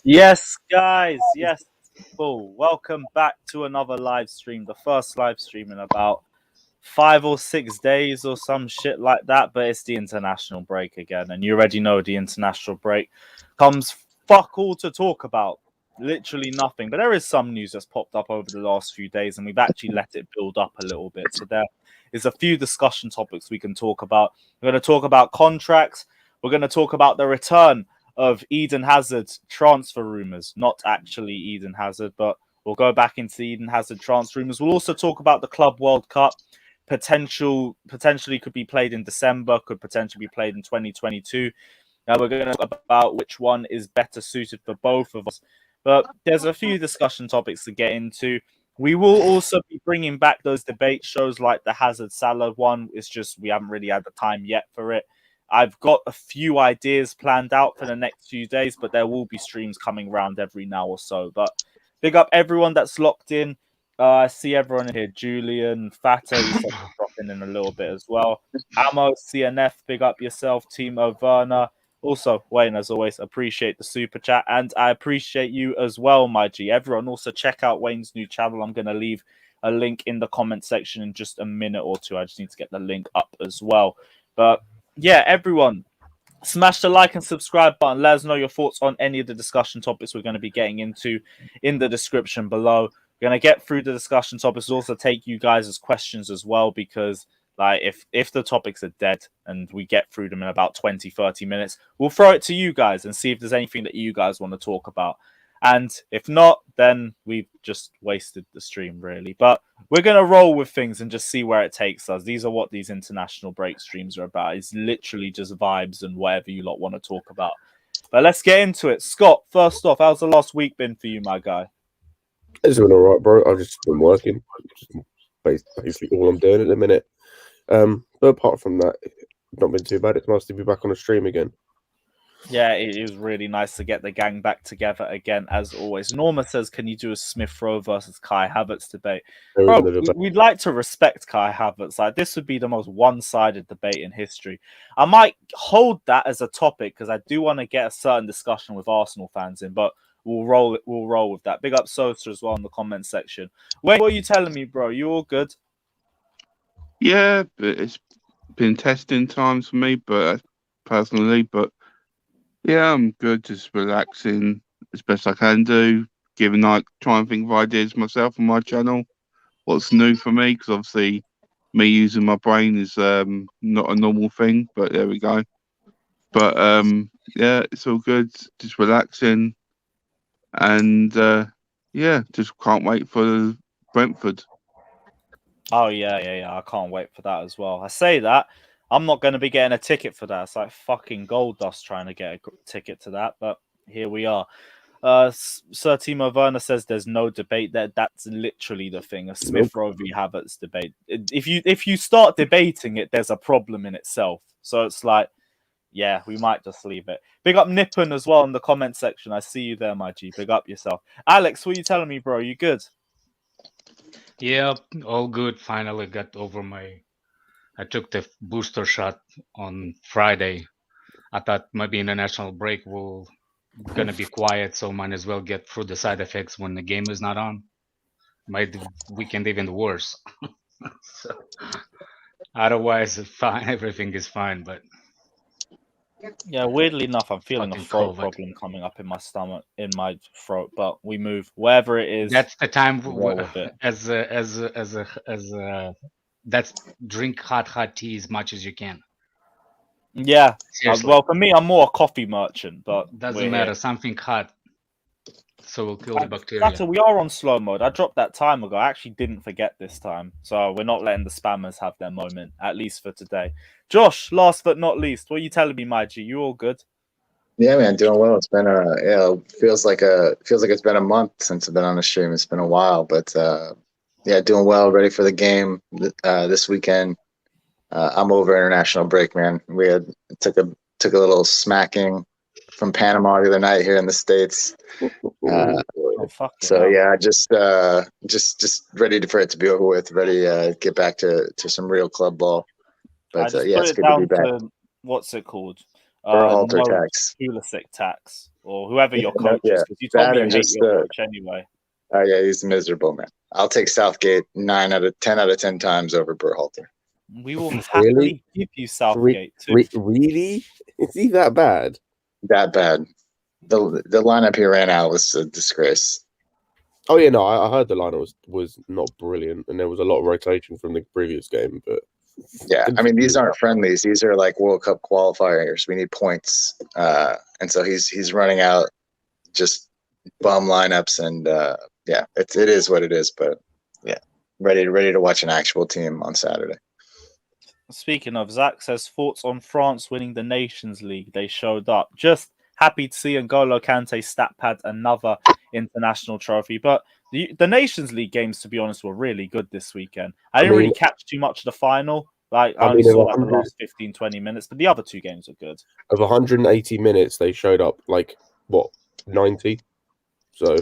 Yes, guys. Yes. Cool. Welcome back to another live stream. The first live stream in about 5 or 6 days or some shit like that. But it's the international break again. And you already know the international break comes fuck all to talk about. Literally nothing. But there is some news that's popped up over the last few days. And we've actually let it build up a little bit. So there is a few discussion topics we can talk about. We're going to talk about contracts. We're going to talk about the return of Eden Hazard's transfer rumors, not actually Eden Hazard, but we'll go back into Eden Hazard transfer rumors. We'll also talk about the Club World Cup. Potentially could be played in December, could potentially be played in 2022. Now we're going to talk about which one is better suited for both of us. But there's a few discussion topics to get into. We will also be bringing back those debate shows like the Hazard Salah one. It's just we haven't really had the time yet for it. I've got a few ideas planned out for the next few days, but there will be streams coming around every now or so. But big up everyone that's locked in. I see everyone in here. Julian, Fata, you said dropping in a little bit as well. Ammo, CNF, big up yourself. Timo, Werner. Also, Wayne, as always, appreciate the super chat. And I appreciate you as well, my G. Everyone, also check out Wayne's new channel. I'm going to leave a link in the comment section in just a minute or two. I just need to get the link up as well. But yeah, everyone, smash the like and subscribe button. Let us know your thoughts on any of the discussion topics we're going to be getting into in the description below. We're going to get through the discussion topics, also take you guys as questions as well, because like if the topics are dead and we get through them in about 20-30 minutes, we'll throw it to you guys and see if there's anything that you guys want to talk about. And if not, then we've just wasted the stream, really. But we're going to roll with things and just see where it takes us. These are what these international break streams are about. It's literally just vibes and whatever you lot want to talk about. But let's get into it. Scott, first off, how's the last week been for you, my guy? It's been all right, bro. I've just been working. Just basically all I'm doing at the minute. But apart from that, not been too bad. It's nice to be back on the stream again. Yeah, it was really nice to get the gang back together again, as always. Norma says, can you do a Smith Rowe versus Kai Havertz debate? Bro, we'd like to respect Kai Havertz. Like, this would be the most one-sided debate in history. I might hold that as a topic because I do want to get a certain discussion with Arsenal fans in, but we'll roll with that. Big up Sosa as well in the comment section. Wait, what are you telling me, bro? You all good? Yeah, but it's been testing times for me, but personally, but yeah, I'm good, just relaxing as best I can do, try and think of ideas myself on my channel, what's new for me, because obviously me using my brain is not a normal thing, but there we go. But yeah, it's all good, just relaxing, and yeah, just can't wait for Brentford. Oh, yeah. I can't wait for that as well. I say that. I'm not going to be getting a ticket for that. It's like fucking gold dust trying to get a ticket to that. But here we are. Sir Timo Werner says there's no debate there. That's literally the thing. A Smith Rowe v Havertz debate. If you start debating it, there's a problem in itself. So it's like, yeah, we might just leave it. Big up Nippon as well in the comment section. I see you there, my G. Big up yourself. Alex, what are you telling me, bro? You good? Yeah, all good. Finally got over I took the booster shot on Friday. I thought maybe international break will gonna be quiet, so might as well get through the side effects when the game is not on. Made the weekend even worse. So, otherwise, fine. Everything is fine, but yeah, weirdly enough, I'm feeling a throat problem coming up in my stomach, in my throat. But we move wherever it is. That's the time that's drink hot tea as much as you can. Yeah, well, for me, I'm more a coffee merchant, but doesn't matter. Something hot, so we'll kill the bacteria. We are on slow mode. I dropped that time ago. I actually didn't forget this time, so we're not letting the spammers have their moment, at least for today. Josh, last but not least, what are you telling me, my G? You all good? Yeah, man, doing well. It's been feels like it's been a month since I've been on the stream. It's been a while, but yeah, doing well. Ready for the game this weekend. I'm over international break, man. We took a little smacking from Panama the other night here in the States. So yeah, just ready for it to be over with. Ready to get back to some real club ball. But yeah, it's good to be back. What's it called? Berhalter no tax. Pulisic tax, or whoever your No, coach is, because you told that me you and hate just your coach anyway. oh yeah, he's miserable, man. I'll take Southgate 10 out of 10 times over Berhalter. We will happily give you Southgate too. Really? Is he that bad? That bad. The lineup he ran out was a disgrace. Oh yeah, no, I heard the lineup was not brilliant, and there was a lot of rotation from the previous game. But yeah, I mean these aren't friendlies; these are like World Cup qualifiers. We need points, and so he's running out just bum lineups, and yeah, it is what it is. But yeah, ready to watch an actual team on Saturday. Speaking of, Zach says thoughts on France winning the Nations League. They showed up. Just happy to see N'Golo Kante stat pad another international trophy. But the Nations League games, to be honest, were really good this weekend. I didn't really catch too much of the final. Like I only saw like the last 15, 20 minutes, but the other two games are good. Of 180 minutes, they showed up like what, 90? So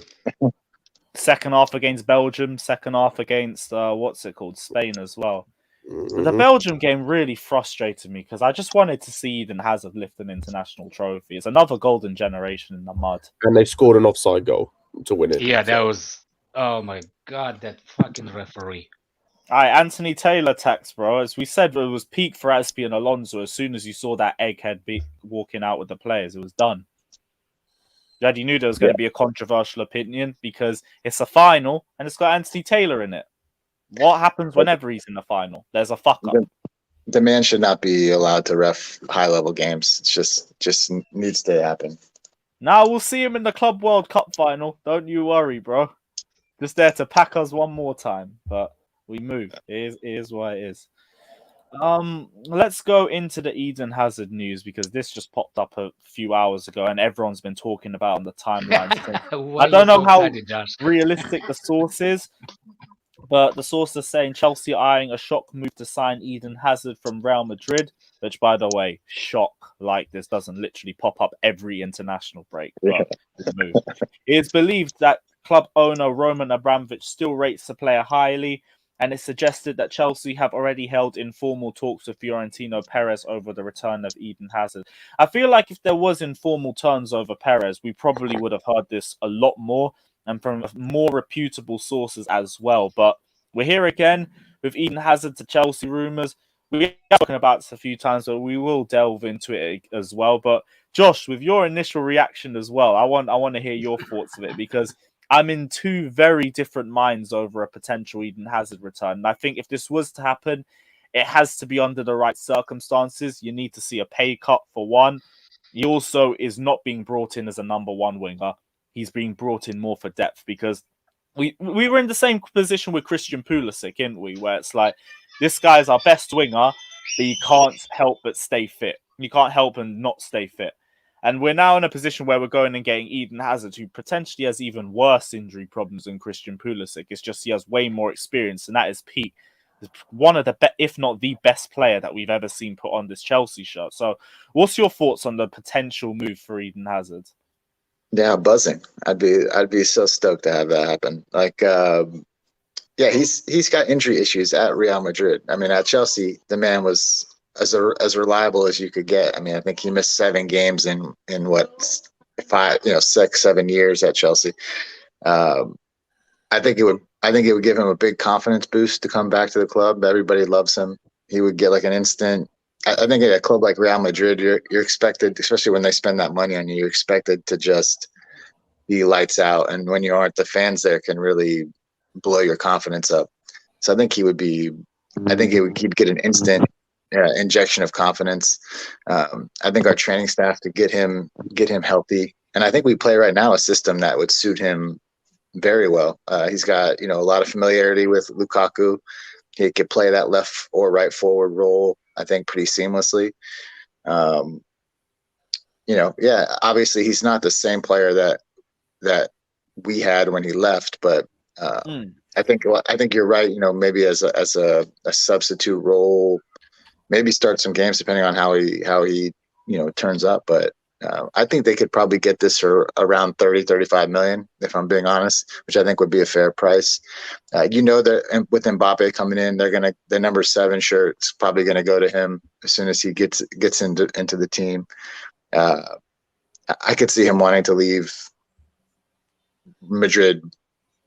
second half against Belgium, second half against Spain as well. Mm-hmm. The Belgium game really frustrated me because I just wanted to see Eden Hazard lift an international trophy. It's another golden generation in the mud. And they scored an offside goal to win it. Yeah, that was... Oh my god, that fucking referee. Anthony Taylor tax, bro. As we said, it was peak for Aspi and Alonso. As soon as you saw that egghead walking out with the players, it was done. You already knew there was going to be a controversial opinion because it's a final and it's got Anthony Taylor in it. What happens whenever he's in the final? There's a fuck up. The man should not be allowed to ref high level games. It's just needs to happen. Now we'll see him in the Club World Cup final. Don't you worry, bro. Just there to pack us one more time. But we move. It is what it is. Let's go into the Eden Hazard news because this just popped up a few hours ago and everyone's been talking about on the timeline. I don't know how realistic the source is, but the source is saying Chelsea eyeing a shock move to sign Eden Hazard from Real Madrid, which, by the way, shock like this doesn't literally pop up every international break. But move. It is believed that club owner Roman Abramovich still rates the player highly, and it's suggested that Chelsea have already held informal talks with Florentino Perez over the return of Eden Hazard. I feel like if there was informal turns over Perez, we probably would have heard this a lot more and from more reputable sources as well. But we're here again with Eden Hazard to Chelsea rumours. We have spoken about this a few times, but we will delve into it as well. But Josh, with your initial reaction as well, I want to hear your thoughts of it because I'm in two very different minds over a potential Eden Hazard return. And I think if this was to happen, it has to be under the right circumstances. You need to see a pay cut for one. He also is not being brought in as a number one winger. He's being brought in more for depth because we were in the same position with Christian Pulisic, didn't we? Where it's like, this guy's our best winger, but he can't help but stay fit. You can't help and not stay fit. And we're now in a position where we're going and getting Eden Hazard, who potentially has even worse injury problems than Christian Pulisic. It's just he has way more experience, and that is peak. One of the if not the best player that we've ever seen put on this Chelsea shirt. So what's your thoughts on the potential move for Eden Hazard? Yeah, buzzing. I'd be so stoked to have that happen. Like, yeah, he's got injury issues at Real Madrid. I mean, at Chelsea, the man was as reliable as you could get. I mean, I think he missed 7 games in what 6, 7 years at Chelsea. I think it would give him a big confidence boost to come back to the club. Everybody loves him. He would get like an instant. I think at a club like Real Madrid, you're expected, especially when they spend that money on you, you're expected to just be lights out. And when you aren't, the fans there can really blow your confidence up. So I think he'd get an instant injection of confidence. I think our training staff to get him healthy. And I think we play right now a system that would suit him very well. He's got, a lot of familiarity with Lukaku. He could play that left or right forward role, I think, pretty seamlessly. Obviously he's not the same player that we had when he left, but I think you're right. Maybe as a substitute role, maybe start some games depending on how he turns up. But I think they could probably get this for around 30-35 million, if I'm being honest, which I think would be a fair price. That with Mbappe coming in, the number 7 shirt's probably gonna go to him as soon as he gets into the team. I could see him wanting to leave Madrid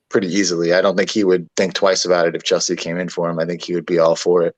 pretty easily. I don't think he would think twice about it if Chelsea came in for him. I think he would be all for it.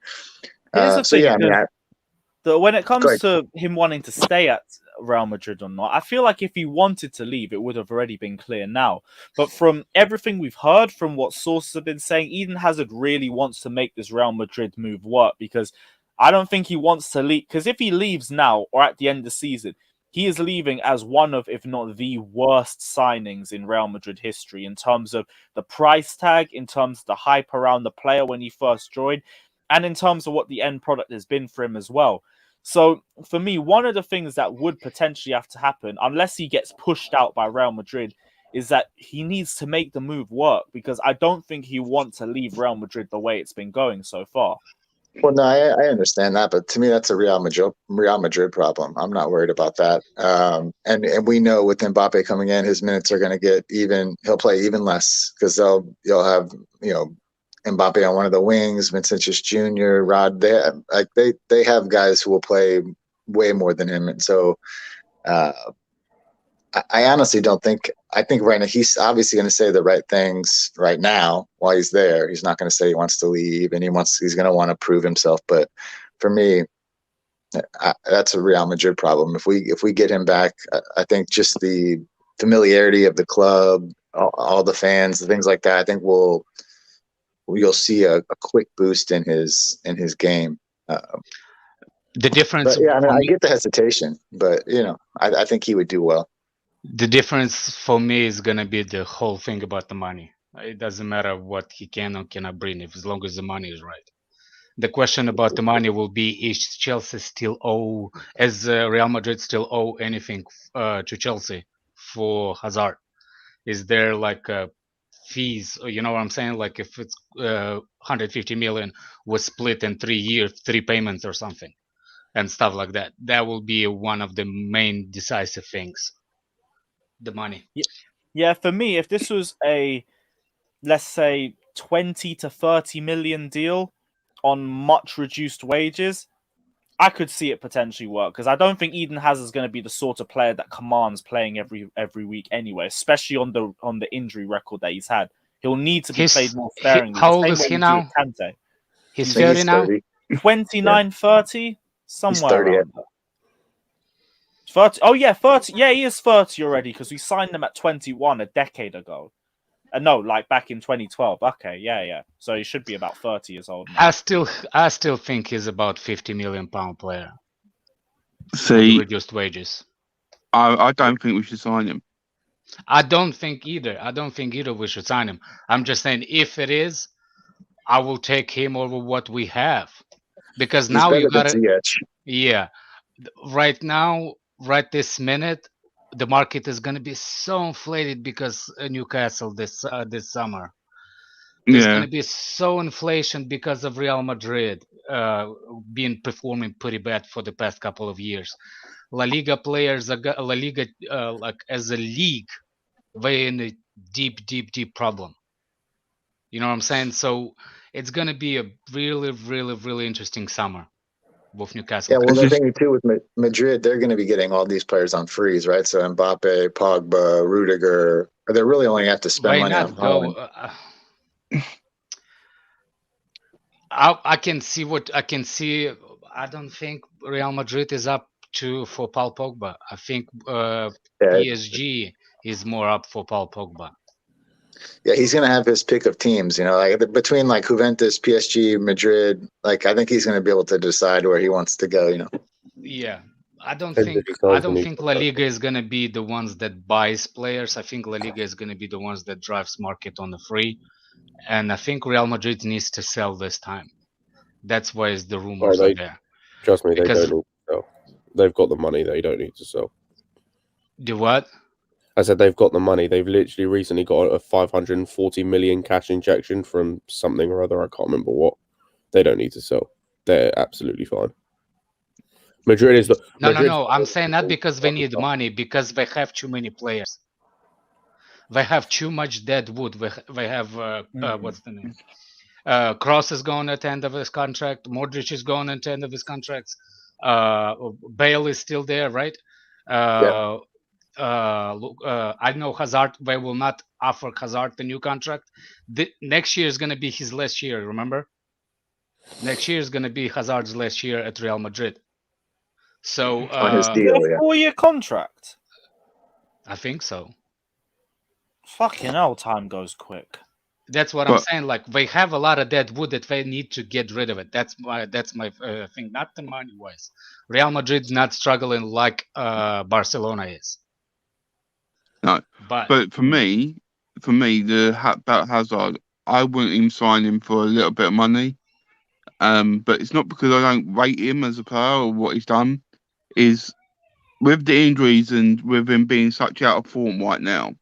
Here's the So thing, yeah, I mean, when it Go comes ahead. to him wanting to stay at Real Madrid or not, I feel like if he wanted to leave, it would have already been clear now. But from everything we've heard, from what sources have been saying, Eden Hazard really wants to make this Real Madrid move work, because I don't think he wants to leave. Because if he leaves now or at the end of the season, he is leaving as one of, if not the worst signings in Real Madrid history in terms of the price tag, in terms of the hype around the player when he first joined, and in terms of what the end product has been for him as well. So for me, one of the things that would potentially have to happen, unless he gets pushed out by Real Madrid, is that he needs to make the move work, because I don't think he wants to leave Real Madrid the way it's been going so far. Well, no, I understand that, but to me, that's a Real Madrid problem. I'm not worried about that. And we know with Mbappe coming in, his minutes are going to get even. He'll play even less because you'll have Mbappe on one of the wings, Vinicius Jr., Rod. They have guys who will play way more than him, and so I honestly don't think. I think right now he's obviously going to say the right things right now while he's there. He's not going to say he wants to leave and he's going to want to prove himself. But for me, that's a Real Madrid problem. If we get him back, I think just the familiarity of the club, all the fans, the things like that, I think you'll see a quick boost in his game. The difference. But yeah, I mean, I get the hesitation, but I think he would do well. The difference for me is gonna be the whole thing about the money. It doesn't matter what he can or cannot bring, as long as the money is right. The question about the money will be: is Chelsea still owe, as Real Madrid still owe anything to Chelsea for Hazard? Is there like fees? You know what I'm saying? Like if it's 150 million was split in 3 years, 3 payments or something, and stuff like that. That will be one of the main decisive things. The money. Yeah, for me, if this was a, let's say, 20 to 30 million deal on much reduced wages, I could see it potentially work, because I don't think Eden Hazard is going to be the sort of player that commands playing every week anyway, especially on the injury record that he's had. He'll need to be played more sparingly. How old is he now? He's 30 now? 29, 30? Somewhere 30, around there. 30. Oh yeah, 30. Yeah, he is 30 already, because we signed him at 21 a decade ago. No, like back in 2012. Okay, yeah. So he should be about 30 years old now. I still think he's about £50 million player. See, reduced wages. I don't think we should sign him. I don't think either we should sign him. I'm just saying, if it is, I will take him over what we have, because He's now you better got than Ziyech. Yeah, right now, right this minute, the market is going to be so inflated because Newcastle this summer. There's going to be so inflation because of Real Madrid performing pretty bad for the past couple of years. La Liga players, La Liga like as a league, they're in a deep problem. You know what I'm saying? So it's going to be a really interesting summer with Newcastle. Yeah, well, the thing too with Madrid, they're going to be getting all these players on freeze, right? So Mbappe, Pogba, Rudiger, they really only have to spend money on Haaland. I can see. I don't think Real Madrid is up for Paul Pogba. I think PSG is more up for Paul Pogba. Yeah, he's going to have his pick of teams, like between like Juventus, PSG, Madrid. Like I think he's going to be able to decide where he wants to go. Yeah, I don't think La Liga is going to be the ones that buys players. I think La Liga is going to be the ones that drives market on the free. And I think Real Madrid needs to sell this time. That's why the rumors are there. Trust me, they don't need to sell. They've got the money. They don't need to sell. The what? I said they've got the money. They've literally recently got a 540 million cash injection from something or other. I can't remember what. They don't need to sell. They're absolutely fine. Madrid is the... No. I'm saying not because they need money, because they have too many players. They have too much dead wood. They have what's the name? Kroos is going at the end of his contract. Modric is going at the end of his contracts. Bale is still there, right? I know Hazard. They will not offer Hazard the new contract. Next year is going to be his last year. Remember, next year is going to be Hazard's last year at Real Madrid. So On his deal, yeah. 4-year contract. I think so. Fucking hell, time goes quick. That's what I'm But- saying. Like they have a lot of dead wood that they need to get rid of it. That's my thing. Not the money wise. Real Madrid not struggling like Barcelona is. No, but But for me, about Hazard, I wouldn't even sign him for a little bit of money. But it's not because I don't rate him as a player or what he's done. Is with the injuries and with him being such out of form right now,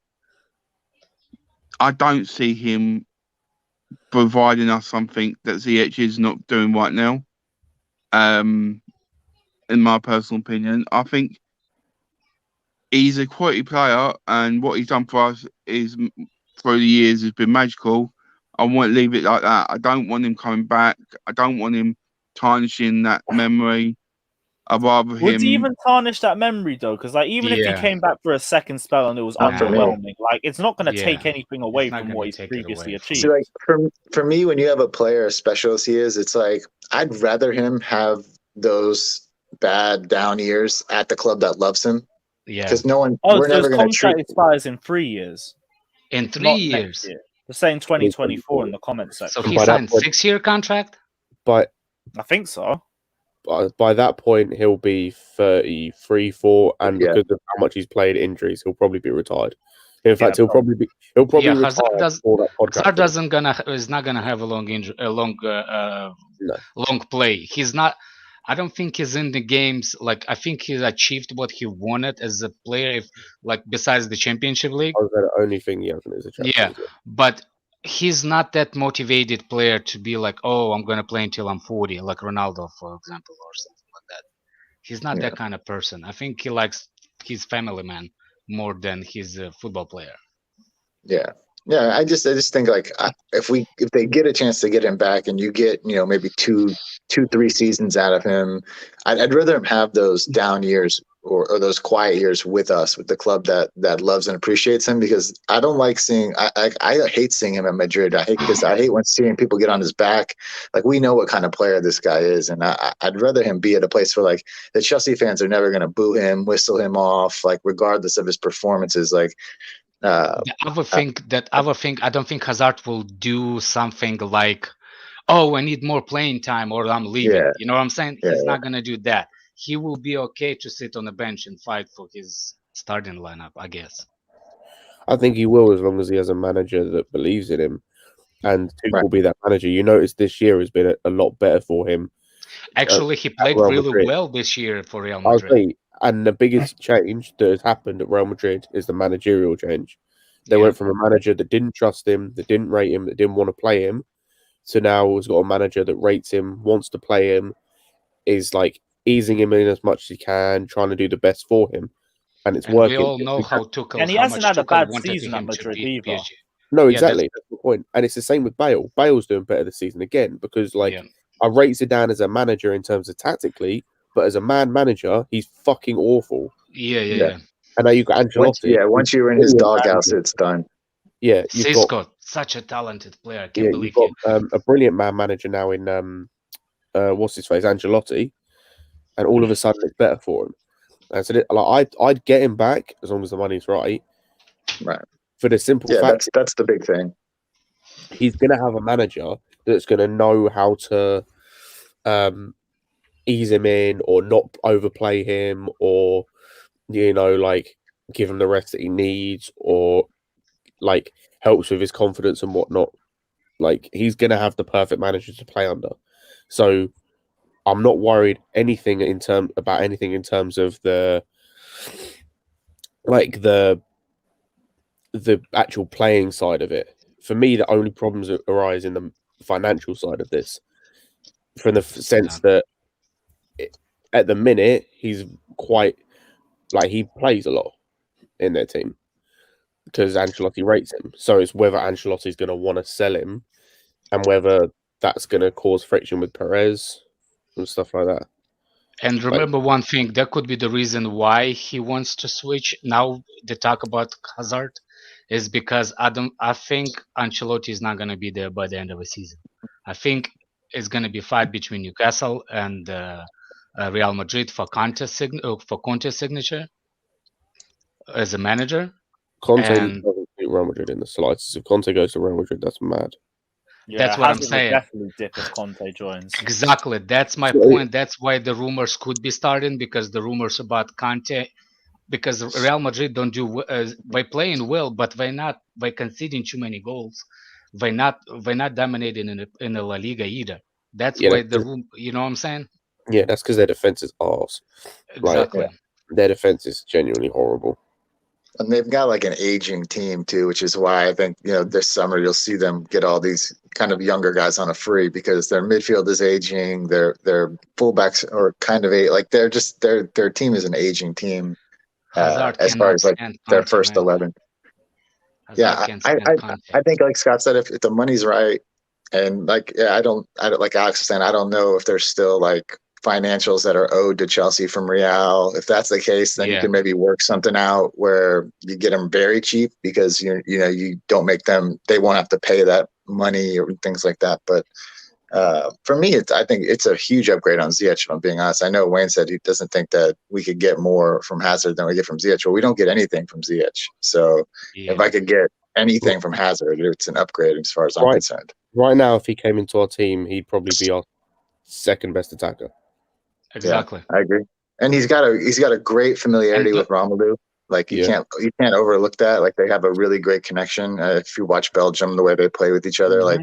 I don't see him providing us something that Ziyech is not doing right now. In my personal opinion, I think he's a quality player, and what he's done for us is through the years has been magical. I won't leave it like that. I don't want him coming back. I don't want him tarnishing that memory. I'd rather Would him. he even tarnish that memory though? Because like even if he Yeah. came back for a second spell and it was Not for me. underwhelming, like it's not going to Yeah. take anything away It's not from gonna what he's take it previously away. achieved. See, like for me, when you have a player as special as he is, it's like I'd rather him have those bad down years at the club that loves him, yeah, because we're so his never going to contract treat. expires in 3 years, in 3 not years. next year. They're saying 2024 in the comment So section. And he by that signed point- 6-year contract. But I think so. by that point, he'll be 33, 4, and Yeah. because of how much he's played injuries, he'll probably be retired. In fact, Yeah, he'll probably Yeah, Hazard retire before that contract. Hazard is not gonna have a long long play. He's not. I don't think he's in the games. Like I think he's achieved what he wanted as a player. If like besides the Championship League, I was the only thing he hasn't is a Champions League. but he's not that motivated player to be like, oh, I'm gonna play until I'm 40, like Ronaldo, for example, or something like that. He's not that kind of person. I think he likes his family man more than his football player. Yeah. I just think like if they get a chance to get him back and you get maybe 2-3 seasons out of him, I'd rather him have those down years or those quiet years with us, with the club that loves and appreciates him, because I don't like seeing I hate seeing him at Madrid. I hate when seeing people get on his back. Like we know what kind of player this guy is, and I'd rather him be at a place where like the Chelsea fans are never going to boo him, whistle him off, like regardless of his performances. Like The other thing, I don't think Hazard will do something like, oh, I need more playing time or I'm leaving. Yeah. You know what I'm saying? Yeah, He's not going to do that. He will be okay to sit on the bench and fight for his starting lineup, I guess. I think he will, as long as he has a manager that believes in him, and Tuchel Right. will be that manager. You notice this year has been a lot better for him. Actually, he played Real really Madrid. well this year for Real I was Madrid. saying, and the biggest change that has happened at Real Madrid is the managerial change. They Yeah. went from a manager that didn't trust him, that didn't rate him, that didn't want to play him, to now has got a manager that rates him, wants to play him, is like easing him in as much as he can, trying to do the best for him, and it's And working. we all know how Tuchel, And he how hasn't much had a Tuchel bad wanted season at him to Madrid beat either. PSG. No, Yeah, exactly. That's the point. And it's the same with Bale. Bale's doing better this season again because, like, Yeah. I rate Zidane as a manager in terms of tactically, but as a manager, he's fucking awful. Yeah. And now you've got Ancelotti. once you're in his doghouse, it's done. Yeah, you've got Cisco, such a talented player. I can't believe you've got a brilliant man manager now in what's his face, Ancelotti, and all of a sudden it's better for him. And so, I'd get him back as long as the money's right. Right. For the simple Yeah, fact that's the big thing. he's going to have a manager that's going to know how to ease him in or not overplay him, or like give him the rest that he needs, or like helps with his confidence and whatnot. Like he's going to have the perfect manager to play under. So I'm not worried about anything in terms of the actual playing side of it. For me, the only problems arise in the financial side of this, from the sense that at the minute he's quite like he plays a lot in their team because Ancelotti rates him. So it's whether Ancelotti's going to want to sell him and whether that's going to cause friction with Perez and stuff like that. And remember one thing, that could be the reason why he wants to switch. Now they talk about Hazard is because I think Ancelotti is not going to be there by the end of the season. I think it's going to be fight between Newcastle and Real Madrid for Conte's signature as a manager. Conte And doesn't beat Real Madrid in the slightest. If Conte goes to Real Madrid, that's mad. Yeah, that's what I'm Hazard will saying. definitely dip if Conte joins. Exactly. That's my point. That's why the rumors could be starting, because the rumors about Conte, because Real Madrid don't do by playing well, but by conceding too many goals, by not dominating in the La Liga either. That's why the room. You know what I'm saying? Yeah, that's because their defense is arse. Exactly. Like, their defense is genuinely horrible. And they've got like an aging team too, which is why I think, this summer you'll see them get all these kind of younger guys on a free, because their midfield is aging, their fullbacks are kind of like they're just their team is an aging team as far as like their first 11. Yeah, I think like Scott said, if the money's right, and like I don't like Alex was saying, I don't know if there's still like financials that are owed to Chelsea from Real. If that's the case, then you can maybe work something out where you get them very cheap, because you don't make them, they won't have to pay that money or things like that. But for me, I think it's a huge upgrade on Ziyech, if I'm being honest. I know Wayne said he doesn't think that we could get more from Hazard than we get from Ziyech. Well, we don't get anything from Ziyech. So if I could get anything from Hazard, it's an upgrade as far as I'm concerned. Right now, if he came into our team, he'd probably be our second best attacker. Exactly. Yeah, I agree. And he's got a great familiarity with Romelu. Like you can't overlook that. Like they have a really great connection. If you watch Belgium, the way they play with each other, like.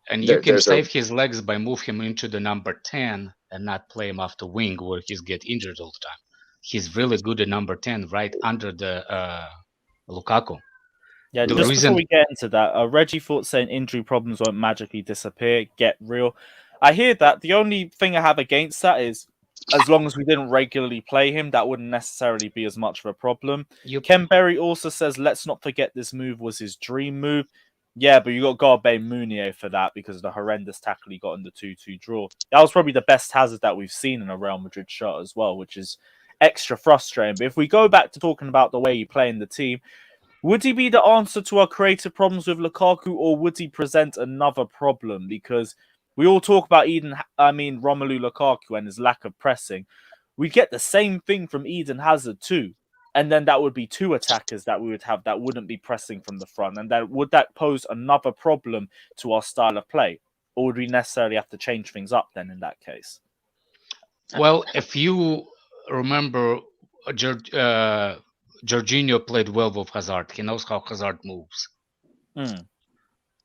And you can save his legs by move him into the number 10 and not play him off the wing where he's get injured all the time. He's really good at number 10, right under the Lukaku. Yeah, before we get into that, Reggie thought saying injury problems won't magically disappear. Get real. I hear that. The only thing I have against that is, as long as we didn't regularly play him, that wouldn't necessarily be as much of a problem. Ken Berry also says, let's not forget this move was his dream move. Yeah, but you got to obey Meunier for that because of the horrendous tackle he got in the 2-2 draw. That was probably the best Hazard that we've seen in a Real Madrid shirt as well, which is extra frustrating. But if we go back to talking about the way you play in the team, would he be the answer to our creative problems with Lukaku, or would he present another problem? Because we all talk about Romelu Lukaku and his lack of pressing. We get the same thing from Eden Hazard too. And then that would be two attackers that we would have that wouldn't be pressing from the front. And then would that pose another problem to our style of play? Or would we necessarily have to change things up then in that case? Well, if you remember, Jorginho played well with Hazard. He knows how Hazard moves.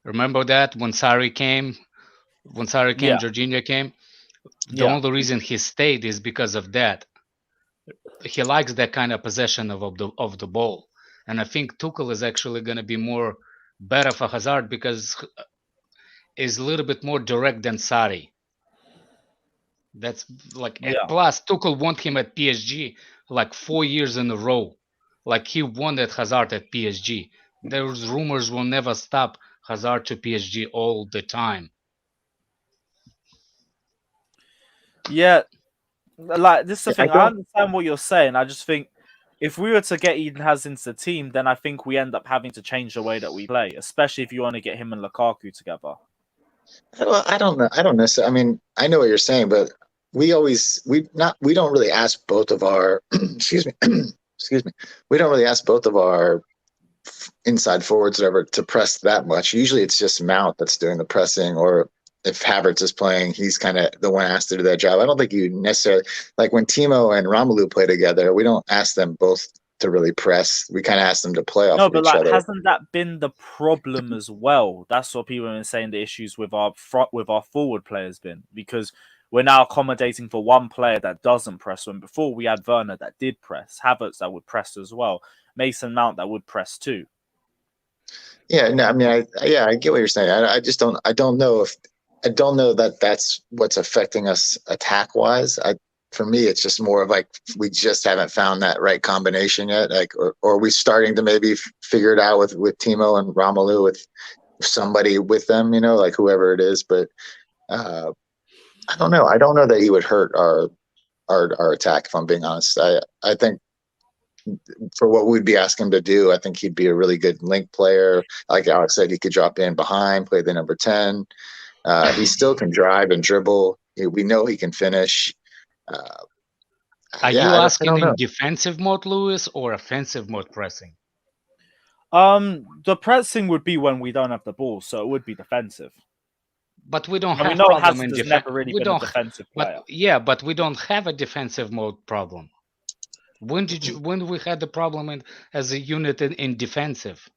Remember that when Sarri came? When Sarri came, Jorginho came. The only reason he stayed is because of that. He likes that kind of possession of the ball, and I think Tuchel is actually going to be more better for Hazard because is a little bit more direct than Sarri. That's like plus Tuchel won him at PSG like 4 years in a row. Like he won at Hazard at PSG. Those rumors will never stop Hazard to PSG all the time. Yeah. Like, this is the thing. I understand what you're saying. I just think if we were to get Eden Hazard into the team, then I think we end up having to change the way that we play, especially if you want to get him and Lukaku together. Well, I don't know. I don't necessarily. I mean, I know what you're saying, but we don't really ask both of our excuse me. We don't really ask both of our inside forwards ever to press that much. Usually, it's just Mount that's doing the pressing, or if Havertz is playing, he's kind of the one asked to do that job. I don't think you necessarily, like when Timo and Romelu play together, we don't ask them both to really press. We kind of ask them to play off of each other. Hasn't that been the problem as well? That's what people have been saying the issues with our forward players been, because we're now accommodating for one player that doesn't press. When before we had Werner that did press, Havertz that would press as well, Mason Mount that would press too. Yeah, no, I mean, I get what you're saying. I don't know that that's what's affecting us attack wise. For me, it's just more of like we just haven't found that right combination yet. Like, or are we starting to maybe figure it out with Timo and Romelu, with somebody with them, like whoever it is. But I don't know. I don't know that he would hurt our our attack. If I'm being honest, I think for what we'd be asking him to do, I think he'd be a really good link player. Like Alex said, he could drop in behind, play the number 10. He still can drive and dribble. We know he can finish. Are Yeah, you I asking don't know. in defensive mode, Lewis, or offensive mode pressing? The pressing would be when we don't have the ball, so it would be defensive. But we don't And we have know problem Hazard in has defense. never really We been a don't. defensive player. But we don't have a defensive mode problem. When we had the problem as a unit in defensive?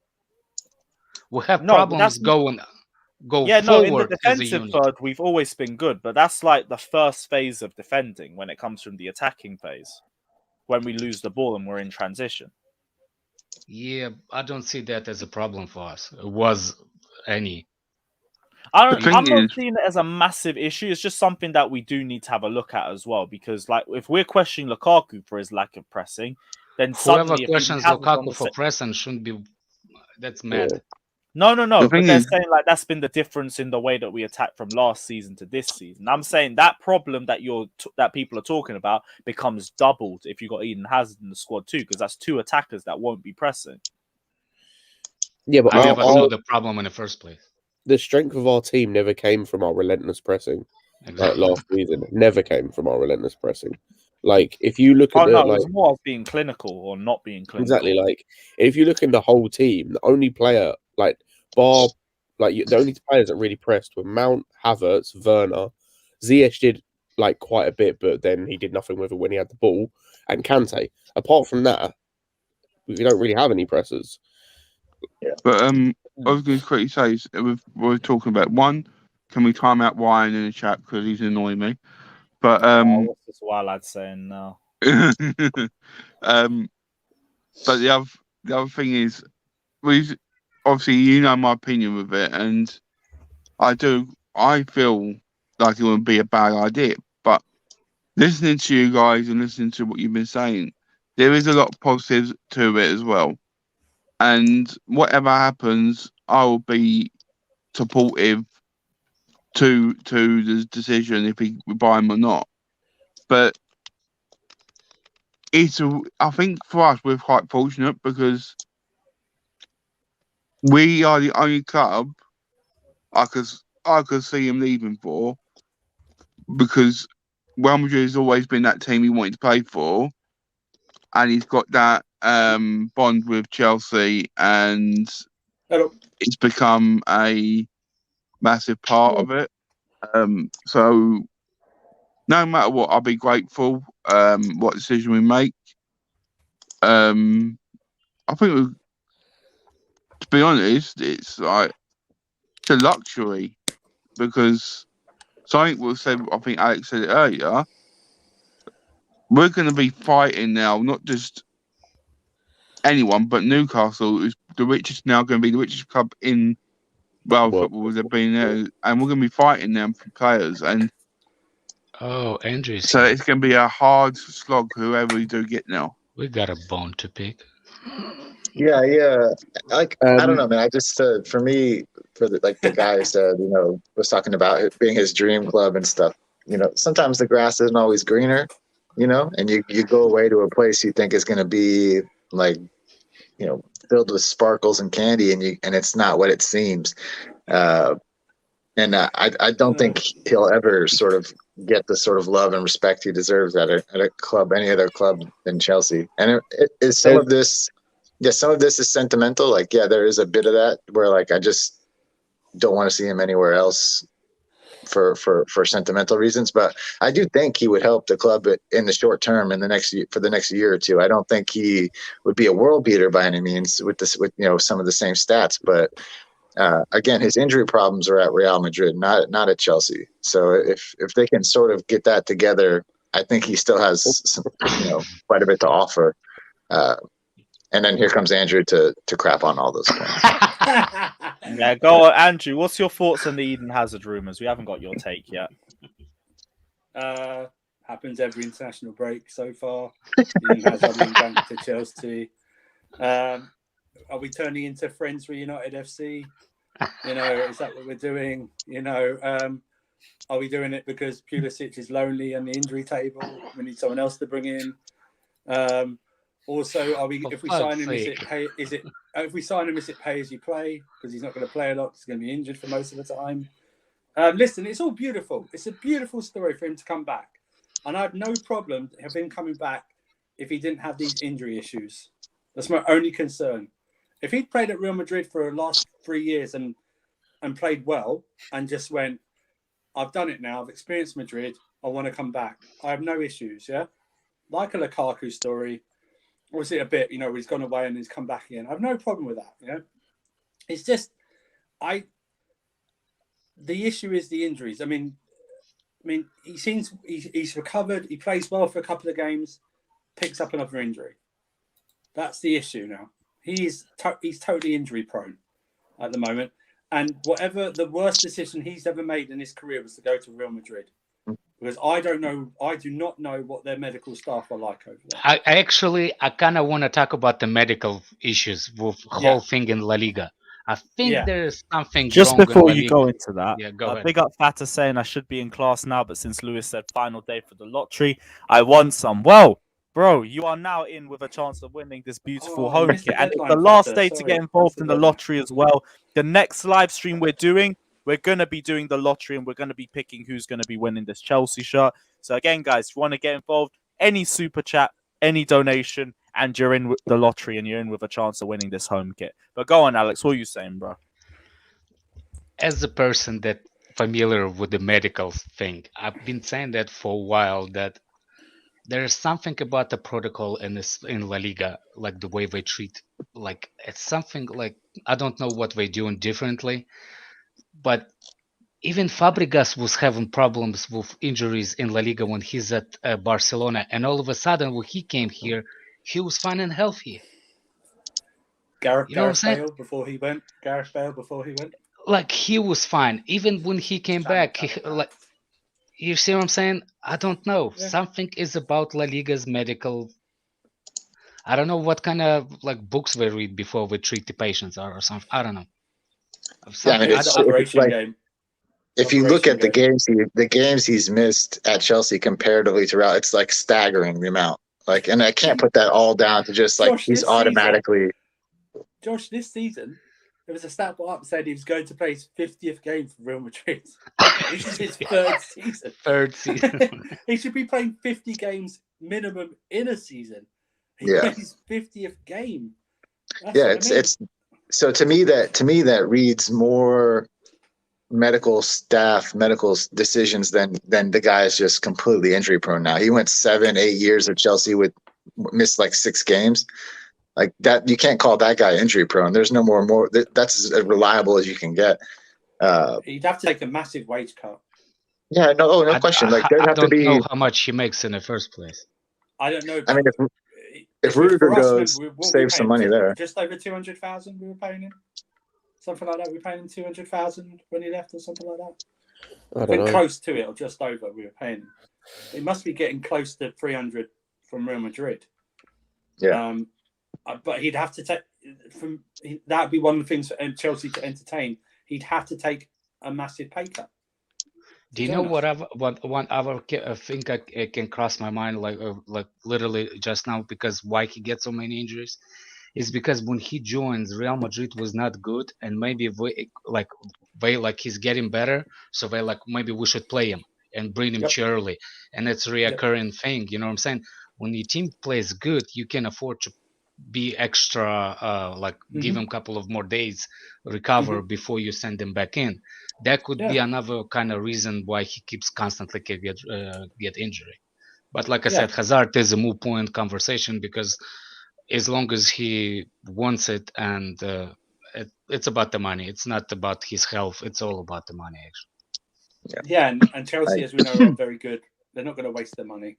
We have problems go in the forward as a defensive unit. third, we've always been good, but that's like the first phase of defending when it comes from the attacking phase, when we lose the ball and we're in transition. Yeah, I don't see that as a problem for us. It was any. I'm not seeing it as a massive issue. It's just something that we do need to have a look at as well, because like if we're questioning Lukaku for his lack of pressing, then Whoever suddenly questions Lukaku for pressing shouldn't be. That's mad. Yeah. No. The But thing they're is- saying like that's been the difference in the way that we attack from last season to this season. I'm saying that problem that that people are talking about becomes doubled if you got Eden Hazard in the squad too, because that's two attackers that won't be pressing. Yeah, but I never saw the problem in the first place. the strength of our team never came from our relentless pressing. Like last season, never came from our relentless pressing. Like if you look at it like was more of being clinical or not being clinical. exactly, like if you look in the whole team, the only player the only players that really pressed were Mount, Havertz, Werner. Ziyech did like quite a bit, but then he did nothing with it when he had the ball, and Kante. Apart from that, we don't really have any pressers. Yeah. But I was going to quickly say, we're talking about one. Can we time out Ryan in the chat because he's annoying me? But what's this wild lad saying now? but the other thing is, obviously you know my opinion with it, and I feel like it would be a bad idea. But listening to you guys and listening to what you've been saying, there is a lot of positives to it as well. And whatever happens, I will be supportive to the decision if we buy him or not. But I think for us, we're quite fortunate because we are the only club I could see him leaving for, because Real Madrid has always been that team he wanted to play for, and he's got that bond with Chelsea, and it's become a massive part of it. So no matter what, I'll be grateful what decision we make. I think, to be honest, it's a luxury, because something was said, I think Alex said it earlier, we're going to be fighting now, not just anyone, but Newcastle is now going to be the richest club in world football. They've been there, and we're going to be fighting them for players. And Andreas. So it's going to be a hard slog, whoever we do get now. We got a bone to pick. Yeah. I don't know, man. I just for me, the guy said, was talking about it being his dream club and stuff. Sometimes the grass isn't always greener, and you go away to a place you think is going to be like, filled with sparkles and candy, and it's not what it seems. And I don't think he'll ever sort of get the sort of love and respect he deserves at a club, any other club than Chelsea. And it is some of this is sentimental. Like, yeah, there is a bit of that where like I just don't want to see him anywhere else for sentimental reasons. But I do think he would help the club in the short term, for the next year or two. I don't think he would be a world beater by any means with some of the same stats, but. Again, his injury problems are at Real Madrid, not at Chelsea. So if they can sort of get that together, I think he still has some, quite a bit to offer. And then here comes Andrew to crap on all those points. Yeah, go on, Andrew. What's your thoughts on the Eden Hazard rumours? We haven't got your take yet. Happens every international break so far. Eden Hazard been back to Chelsea. Are we turning into Friends Reunited FC? Is that what we're doing? Are we doing it because Pulisic is lonely on the injury table? We need someone else to bring in. Also, are we if we sign him, is it pay as you play? Because he's not going to play a lot. He's going to be injured for most of the time. Listen, it's all beautiful. It's a beautiful story for him to come back, and I have no problem of him coming back if he didn't have these injury issues. That's my only concern. If he'd played at Real Madrid for the last 3 years and played well and just went, I've done it now. I've experienced Madrid. I want to come back. I have no issues, yeah? Like a Lukaku story. Obviously a bit, where he's gone away and he's come back again. I have no problem with that, It's just, the issue is the injuries. I mean, he seems, he's recovered. He plays well for a couple of games, picks up another injury. That's the issue now. He's totally injury prone at the moment. And whatever the worst decision he's ever made in his career was to go to Real Madrid. Because I do not know what their medical staff are like over there. I kind of want to talk about the medical issues with whole thing in La Liga. I think there's something just wrong before in La you go Liga. into that. Yeah, go ahead. Big up Fata saying I should be in class now, but since Lewis said final day for the lottery, I won some. Well, bro, you are now in with a chance of winning this beautiful home kit. And it's the last day to get involved in the lottery as well. The next live stream we're going to be doing the lottery and we're going to be picking who's going to be winning this Chelsea shirt. So again, guys, if you want to get involved, any super chat, any donation, and you're in with the lottery and you're in with a chance of winning this home kit. But go on, Alex, what are you saying, bro? As a person that familiar with the medical thing, I've been saying that for a while, that there is something about the protocol in La Liga, like the way they treat, like it's something like, I don't know what they're doing differently, but even Fabregas was having problems with injuries in La Liga when he's at Barcelona, and all of a sudden when he came here, he was fine and healthy. Gareth Bale before he went. Like he was fine, even when he came back. You see what I'm saying? I don't know. Yeah. Something is about La Liga's medical. I don't know what kind of books they read before they treat the patients or something. I don't know. If you look at the games he's missed at Chelsea comparatively to Real, it's like staggering the amount. And I can't put that all down to just Josh, he's automatically. Josh, this season there was a stat up saying he was going to play his 50th game for Real Madrid. This is his third season. He should be playing 50 games minimum in a season. He plays 50th game. It's so to me that reads more medical decisions than the guy is just completely injury prone now. He went 7-8 years of Chelsea with missed 6 games. Like that, you can't call that guy injury prone. There's no more. That's as reliable as you can get. He'd have to take a massive wage cut. Yeah, no question. I don't know how much he makes in the first place. I don't know. I mean, if Rudiger goes, save some money there. Just over 200,000 we were paying him. Something like that. We were paying him 200,000 when he left, or something like that. I don't know. Close to it, or just over. We were paying him. He must be getting close to 300 from Real Madrid. Yeah. But he'd have to take that'd be one of the things for Chelsea to entertain. He'd have to take a massive pay cut. Do you know what one other thing I can cross my mind like literally just now, because why he gets so many injuries is because when he joins Real Madrid was not good, and maybe he's getting better, so they maybe we should play him and bring him too early, and it's a reoccurring thing. You know what I'm saying? When your team plays good, you can afford to be extra, give him a couple of more days recover before you send him back in. That could be another kind of reason why he keeps constantly get injury. But like I said, Hazard is a moot point conversation, because as long as he wants it, and it's about the money. It's not about his health. It's all about the money, actually. Yeah, and Chelsea, as we know, are very good. They're not going to waste their money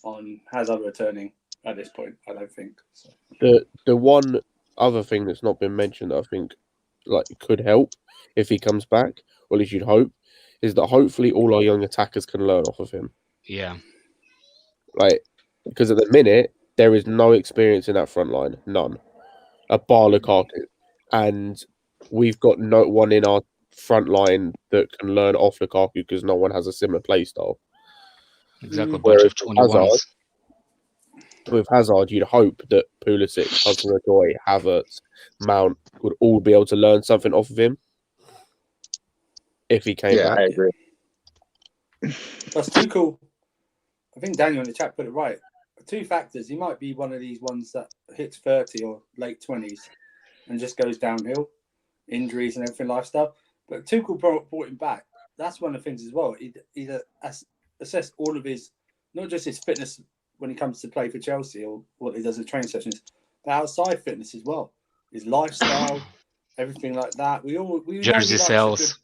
on Hazard returning at this point, I don't think. So. The one other thing that's not been mentioned that I think could help if he comes back, or at least you'd hope, is that hopefully all our young attackers can learn off of him. Yeah. Because at the minute there is no experience in that front line, none. A bar Lukaku, and we've got no one in our front line that can learn off Lukaku because no one has a similar play style. Exactly, bunch Whereas of with 21s. With Hazard, you'd hope that Pulisic, Hudson-Odoi, Havertz, Mount would all be able to learn something off of him if he came Yeah, back. I agree. That's too cool. I think Daniel in the chat put it right. 2 factors. He might be one of these ones that hits 30 or late 20s and just goes downhill, injuries and everything, lifestyle. But Tuchel brought him back. That's one of the things as well. He assessed all of his, not just his fitness when he comes to play for Chelsea or what he does in training sessions, but outside fitness as well. His lifestyle, everything like that. We Jersey sales.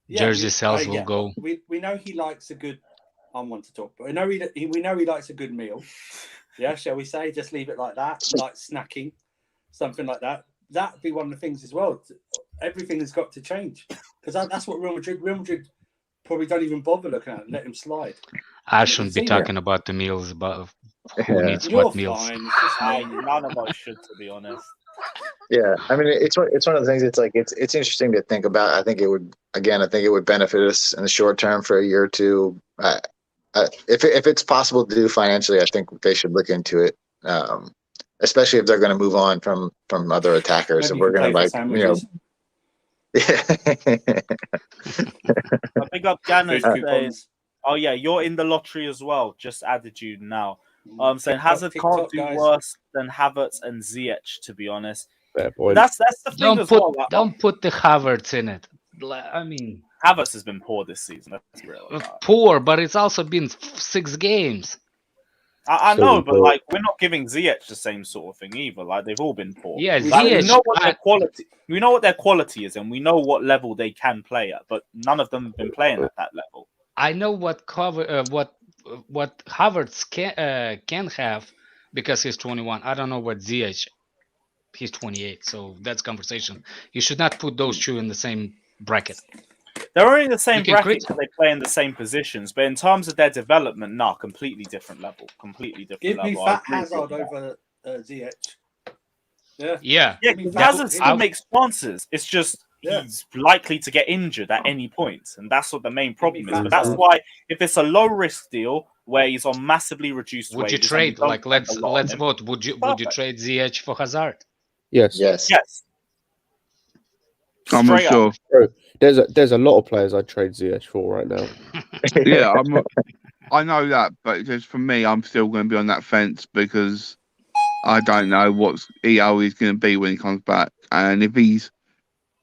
Jersey sales will yeah, go. We know he likes a good. I want to talk, but we know he likes a good meal. Yeah, shall we say? Just leave it like that, like snacking, something like that. That'd be one of the things as well. Everything has got to change because that's what Real Madrid probably don't even bother looking at. Let him slide. I shouldn't be talking about the meals, about who Yeah. needs You're what meals. fine. It's just me. None of us should, to be honest. Yeah, I mean, it's one of the things. It's like it's interesting to think about. I think it would benefit us in the short term for a year or two. If it's possible to do financially, I think they should look into it. Especially if they're going to move on from other attackers, Maybe and we're going to sandwiches. Yeah. I pick up Gannon Food saying, coupons. "Oh yeah, you're in the lottery as well." Just added you now. Saying TikTok, Hazard can't do guys. worse than Havertz and Ziyech, to be honest. Fair point. That's the thing as well. Like, Don't put the Havertz in it. I mean, Havertz has been poor this season. That's real. poor, but it's also been 6 games. I So know, we but thought- like we're not giving Ziyech the same sort of thing either. Like they've all been poor. Yeah, Like, we Ziyech. know what their quality. We know what their quality is, and we know what level they can play at. But none of them have been playing at that level. I know what Havertz can have because he's 21. I don't know what Ziyech. He's 28, so that's conversation. You should not put those two in the same bracket. They're only in the same You can bracket because they play in the same positions, but in terms of their development, completely different level. Completely different Give me level. I Fat agree with Hazard that. over Ziyech. Yeah. Yeah. Yeah, Give me because Hazard Fat- still makes chances. It's just Yeah. he's likely to get injured at any point, and that's what the main problem is. Fat But that's Hazard. why if it's a low risk deal where he's on massively reduced Would you wages, and we trade? don't Like, spend let's a lot on him- vote. Would you Perfect. trade Ziyech for Hazard? Yes. Yes. Yes. I'm not Straight up. sure. There's a lot of players I'd trade Ziyech for right now. Yeah, I know that, but just for me, I'm still going to be on that fence because I don't know what EO is going to be when he comes back, and if he's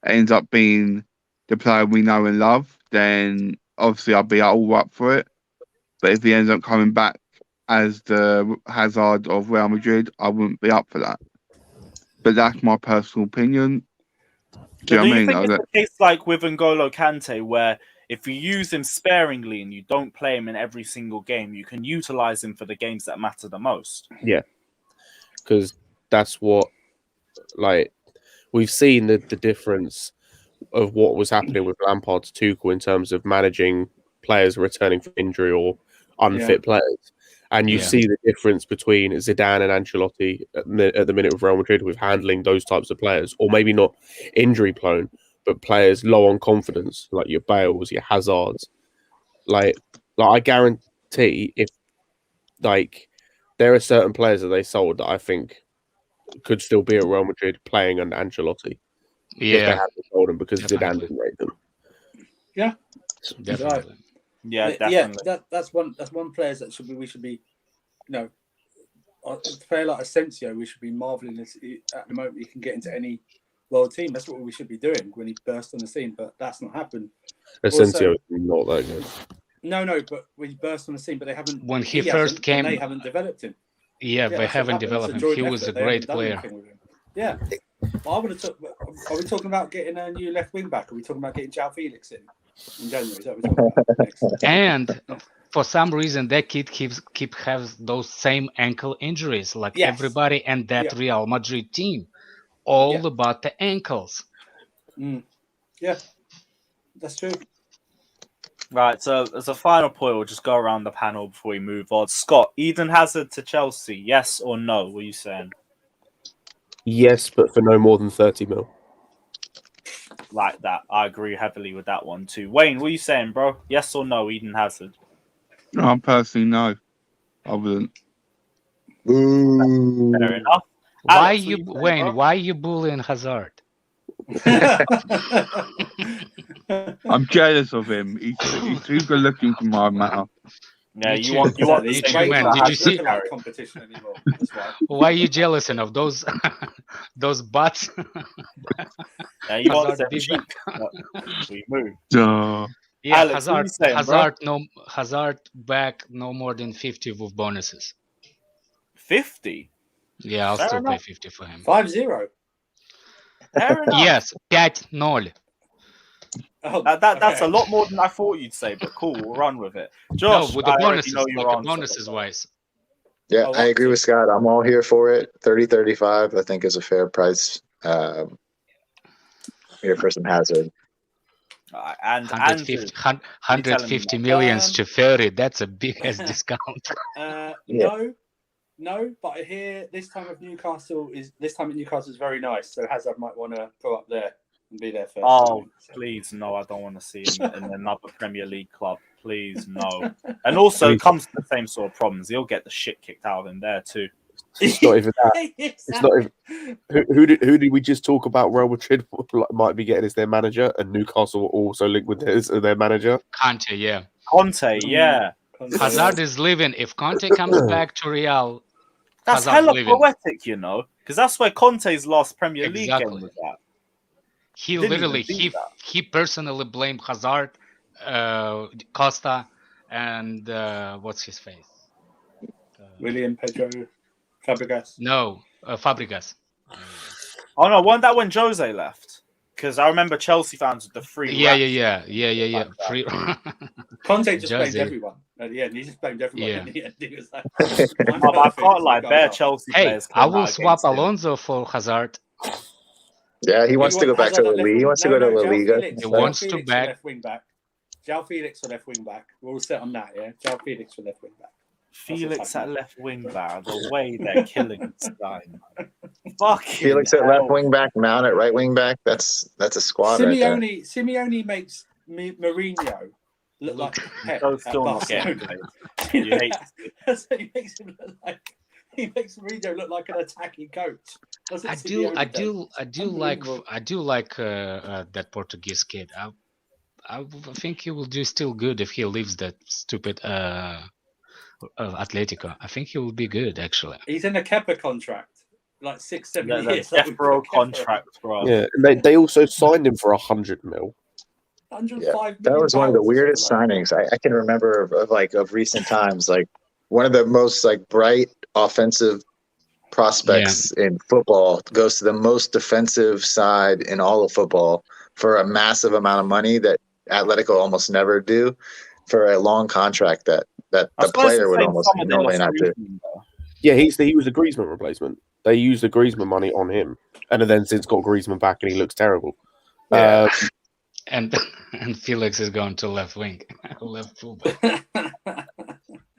ends up being the player we know and love, then obviously I'll be all up for it. But if he ends up coming back as the Hazard of Real Madrid, I wouldn't be up for that. But that's my personal opinion. Do you know what I mean? think it's a case like with N'Golo Kante, where if you use him sparingly and you don't play him in every single game, you can utilize him for the games that matter the most? Because that's what, like, we've seen the difference of what was happening with Lampard to Tuchel in terms of managing players returning from injury or unfit players. And you Yeah. see the difference between Zidane and Ancelotti at the minute with Real Madrid with handling those types of players, or maybe not injury prone, but players low on confidence, like your Bales, your Hazards. Like I guarantee if there are certain players that they sold that I think could still be at Real Madrid playing under Ancelotti if they Yeah, hadn't sold them because Definitely. Zidane didn't rate them. definitely. Yeah, definitely. That's one player that we should be, a player like Asensio, we should be marveling at the moment he can get into any world team. That's what we should be doing when he burst on the scene, but that's not happened. Asensio is not that good. No, but when he burst on the scene, but they haven't. When he hasn't, first and came, they haven't developed him. yeah, they that's what haven't happened. developed It's a him. joint He was a effort. They great haven't done player. anything with him. Yeah. Are we talking about getting a new left wing back? Are we talking about getting João Felix in January? Is that what we're talking about next? And for some reason, that kid has those same ankle injuries like Yes. everybody and that Yeah. Real Madrid team. All Yeah. about the ankles. Yeah, that's true. Right, so as a final point, we'll just go around the panel before we move on. Scott, Eden Hazard to Chelsea, yes or no? What are you saying? Yes, but for no more than 30 mil. like that. I agree heavily with that one too. Wayne, what are you saying, bro? Yes or no, Eden Hazard? I personally, no. I wouldn't. Ooh. Fair enough. Why Alex, you, what you saying, Wayne? bro? Why you bullying Hazard? I'm jealous of him. He's too good looking for my matter. Yeah, Me you too. want the Me same too, thing man. that Did you Hazard see- carries. competition anymore? That's why. Why are you jealous of those those butts? Yeah, you want Hazard them big cheek. We move. Duh. Yeah, Alex, what are you saying, bro? Hazard back no more than 50 with bonuses. 50. Yeah, I'll Fair still pay enough. 50 for him. 5-0. Fair enough. Yes, 5-0. Oh, That's okay. a lot more than I thought you'd say, but cool, we'll run with it. No, Josh, with the I already bonuses, know with your the answer. bonuses wise. Yeah, Oh, I agree with Scott. I'm all here for it. 30-35, I think, is a fair price here for some Hazard. And 150, Andrew, 150 millions to 30. That's a big ass discount. No, but I hear this time at Newcastle is very nice. So Hazard might want to go up there and be there first. oh, please, no, I don't want to see him in another Premier League club. Please, no. And also, it comes to the same sort of problems. He'll get the shit kicked out of him there, too. It's not even that. It's not even. Who did we just talk about? Real Madrid might be getting as their manager, and Newcastle also linked with their manager. Conte, yeah. Conte, yeah. Hazard is leaving. If Conte comes back to Real, That's Hazard's hella leaving. poetic, you know, because that's where Conte's last Premier League Exactly. game was at. He Didn't literally even do that. he personally blamed Hazard, Costa, and what's his face? William Pedro Fabregas. No, Fabregas. Oh no, wasn't that when Jose left? Because I remember Chelsea fans with the free. Yeah. Free. Conte just blamed Jose. everyone at the end. He just blamed everyone Yeah. at the end. He was like, Oh, but I can't lie, bare Chelsea Hey, players. I came will out swap against him. Alonso for Hazard. Yeah, he wants to go back to La Liga. He wants to go to La Liga. He wants to back. Left wing back. João Felix for left wing back. We're all set on that, yeah. João Felix for left wing back. Felix at left wing back. The way they're killing this guy. Fucking Felix at hell. left wing back, Mount at right wing back. That's a squad right there. Simeone makes Mourinho look like Pep Those at still not getting Barcelona. played. You hate That's what he makes him look like. He makes Mourinho look like an attacking coach. That's what I Simeone do like Unbelievable. that Portuguese kid. I think he will do still good if he leaves that stupid Atletico. I think he will be good actually. He's in a Kepa contract, like 6-7 the years. Death Row contract, bro. Yeah, and they also signed him for 100 mil. 105 That was one of the weirdest signings I can remember of recent times. Like one of the most bright offensive prospects in football goes to the most defensive side in all of football for a massive amount of money that Atletico almost never do for a long contract that the player would almost normally not do. Yeah, he was a Griezmann replacement. They used the Griezmann money on him, and then since got Griezmann back, and he looks terrible. Yeah. And Felix is going to left wing, left fullback.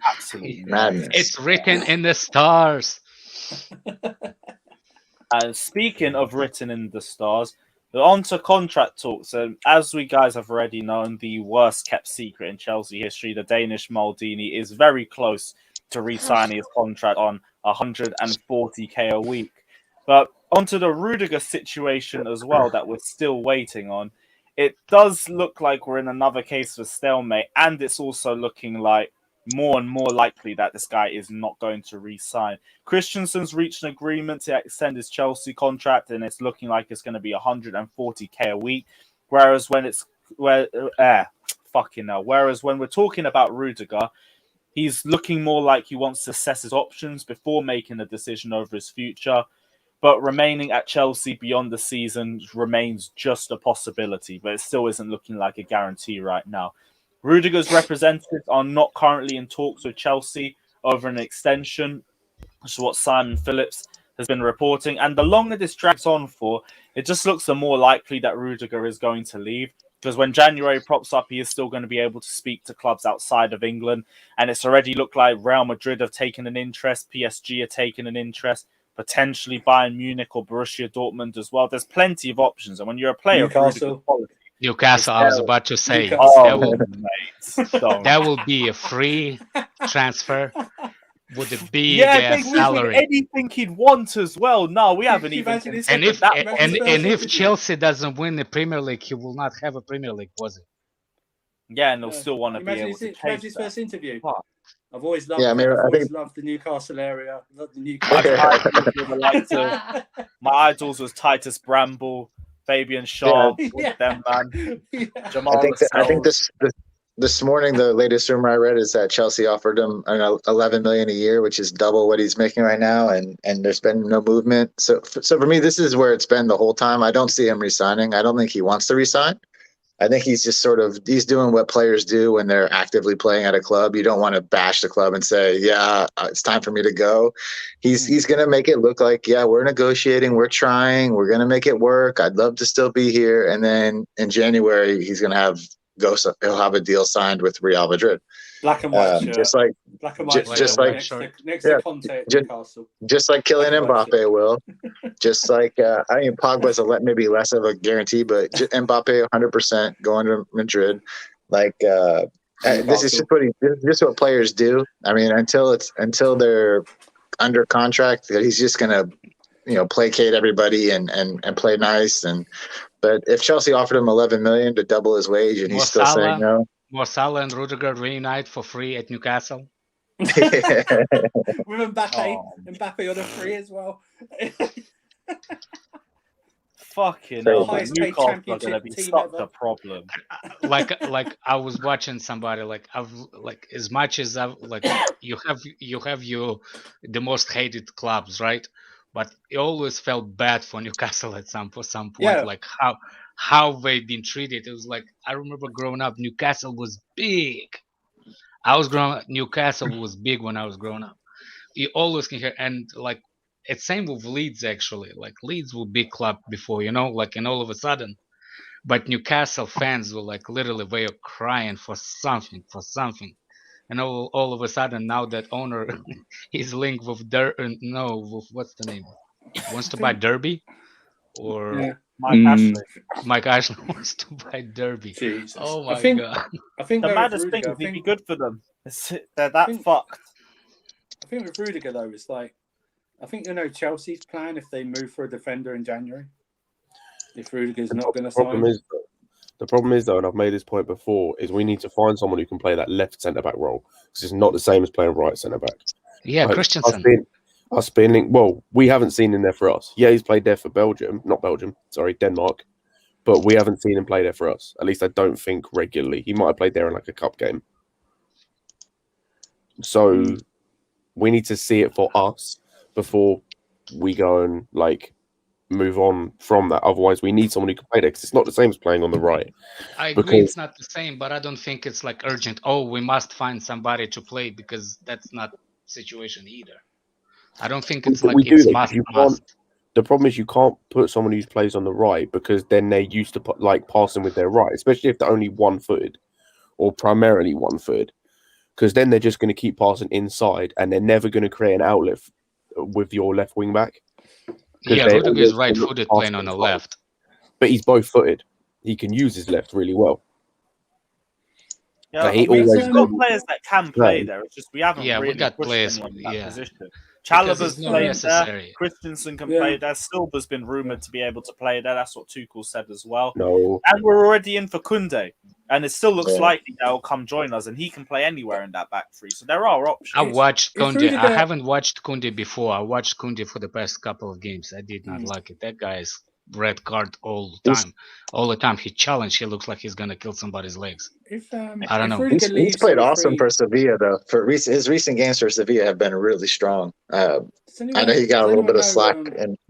Absolutely Madness. It's written in the stars. And speaking of written in the stars, on to contract talks. As we guys have already known, the worst kept secret in Chelsea history, the Danish Maldini is very close to re-signing his contract on 140k a week. But onto the Rudiger situation as well that we're still waiting on. It does look like we're in another case of stalemate, and it's also looking like more and more likely that this guy is not going to re-sign. Christensen's reached an agreement to extend his Chelsea contract, and it's looking like it's going to be 140k a week. Whereas when we're talking about Rudiger, he's looking more like he wants to assess his options before making a decision over his future. But remaining at Chelsea beyond the season remains just a possibility, but it still isn't looking like a guarantee right now. Rudiger's representatives are not currently in talks with Chelsea over an extension, which is what Simon Phillips has been reporting. And the longer this drags on for, it just looks the more likely that Rudiger is going to leave. Because when January props up, he is still going to be able to speak to clubs outside of England. And it's already looked like Real Madrid have taken an interest, PSG have taken an interest. potentially Bayern Munich or Borussia Dortmund as well. There's plenty of options, and when you're a player of Newcastle. Rudiger's quality, Newcastle, I was about to say, oh, mate, don't. that will be a free transfer with a big Yeah, ass with salary. anything he'd want as well. No, we haven't Can you even imagine this? And considered if that. and if Chelsea doesn't win the Premier League, he will not have a Premier League, was it? Yeah, and they'll still want to be Imagine able to imagine chase his that. first interview. Fuck. I've always loved. Yeah, I mean, I've I always think loved the Newcastle area. Loved the My idols was Titus Bramble, Fabian Shaw, them man, Jamal I think Lascelles. this morning the latest rumor I read is that Chelsea offered him 11 million a year, which is double what he's making right now, and there's been no movement. So for me, this is where it's been the whole time. I don't see him resigning. I don't think he wants to resign. I think he's just he's doing what players do when they're actively playing at a club. You don't want to bash the club and say, yeah, it's time for me to go. He's going to make it look like, yeah, we're negotiating, we're trying, we're going to make it work. I'd love to still be here. And then in January, he's going to he'll have a deal signed with Real Madrid. Black and white shirt. Just like black and white just shirt. next to Conte at Newcastle. Just like Kylian Mbappe will. Just like I mean, Pogba's maybe less of a guarantee, but Mbappe 100% going to Madrid. Like this is just what players do. I mean, until they're under contract, he's just gonna placate everybody and play nice. But if Chelsea offered him 11 million to double his wage and he's still saying no. Mo Salah and Rudiger reunite for free at Newcastle. With Mbappe on a free as well. Fucking hell, Newcastle are gonna be such a problem. Like I was watching somebody as much as you have the most hated clubs, right? But I always felt bad for Newcastle at some point. Yeah. Like how they've been treated. It was like, I remember growing up, Newcastle was big. Newcastle was big when I was growing up. You always can hear, and like it's same with Leeds actually. Like Leeds were big club before, and all of a sudden, but Newcastle fans were like literally they were crying for something, and all of a sudden now that owner is linked with with what's the name? Wants to buy Derby, or Mike Ashley wants to buy Derby. Jesus. Oh my god! I think the maddest thing is it'd be good for them. They're that fucked. I think with Rudiger though, it's like I think Chelsea's plan if they move for a defender in January. If Rudiger's not going to sign. The problem is though, and I've made this point before, is we need to find someone who can play that left centre back role because it's not the same as playing right centre back. Yeah, like, Christensen. Well, we haven't seen him there for us. Yeah, he's played there for Denmark, but we haven't seen him play there for us. At least I don't think regularly. He might have played there in like a cup game. So we need to see it for us before we go and like move on from that. Otherwise, we need someone who can play there because it's not the same as playing on the right. I agree, it's not the same, but I don't think it's like urgent. Oh, we must find somebody to play because that's not the situation either. I don't think it's like it's must. The problem is you can't put someone who plays on the right because then they're used to like passing with their right, especially if they're only one-footed or primarily one-footed, because then they're just going to keep passing inside and they're never going to create an outlet with your left wing back. Yeah, Rudiger is right-footed playing on the left. But he's both-footed. He can use his left really well. Yeah, we've got players that can play there. It's just we haven't really got pushed players anyone in that position. Chalobah's played there. Christensen can play there. Silva's been rumoured to be able to play there. That's what Tuchel said as well. No. And we're already in for Koundé. And it still looks likely that he'll come join us, and he can play anywhere in that back three. So there are options. I watched Koundé. I haven't watched Koundé before. I watched Koundé for the past couple of games. I did not like it. That guy is red card all the time. All the time he challenged. He looks like he's gonna kill somebody's legs. I don't know. He's played awesome for Sevilla though. His recent games for Sevilla have been really strong. I know he got a little bit of slack.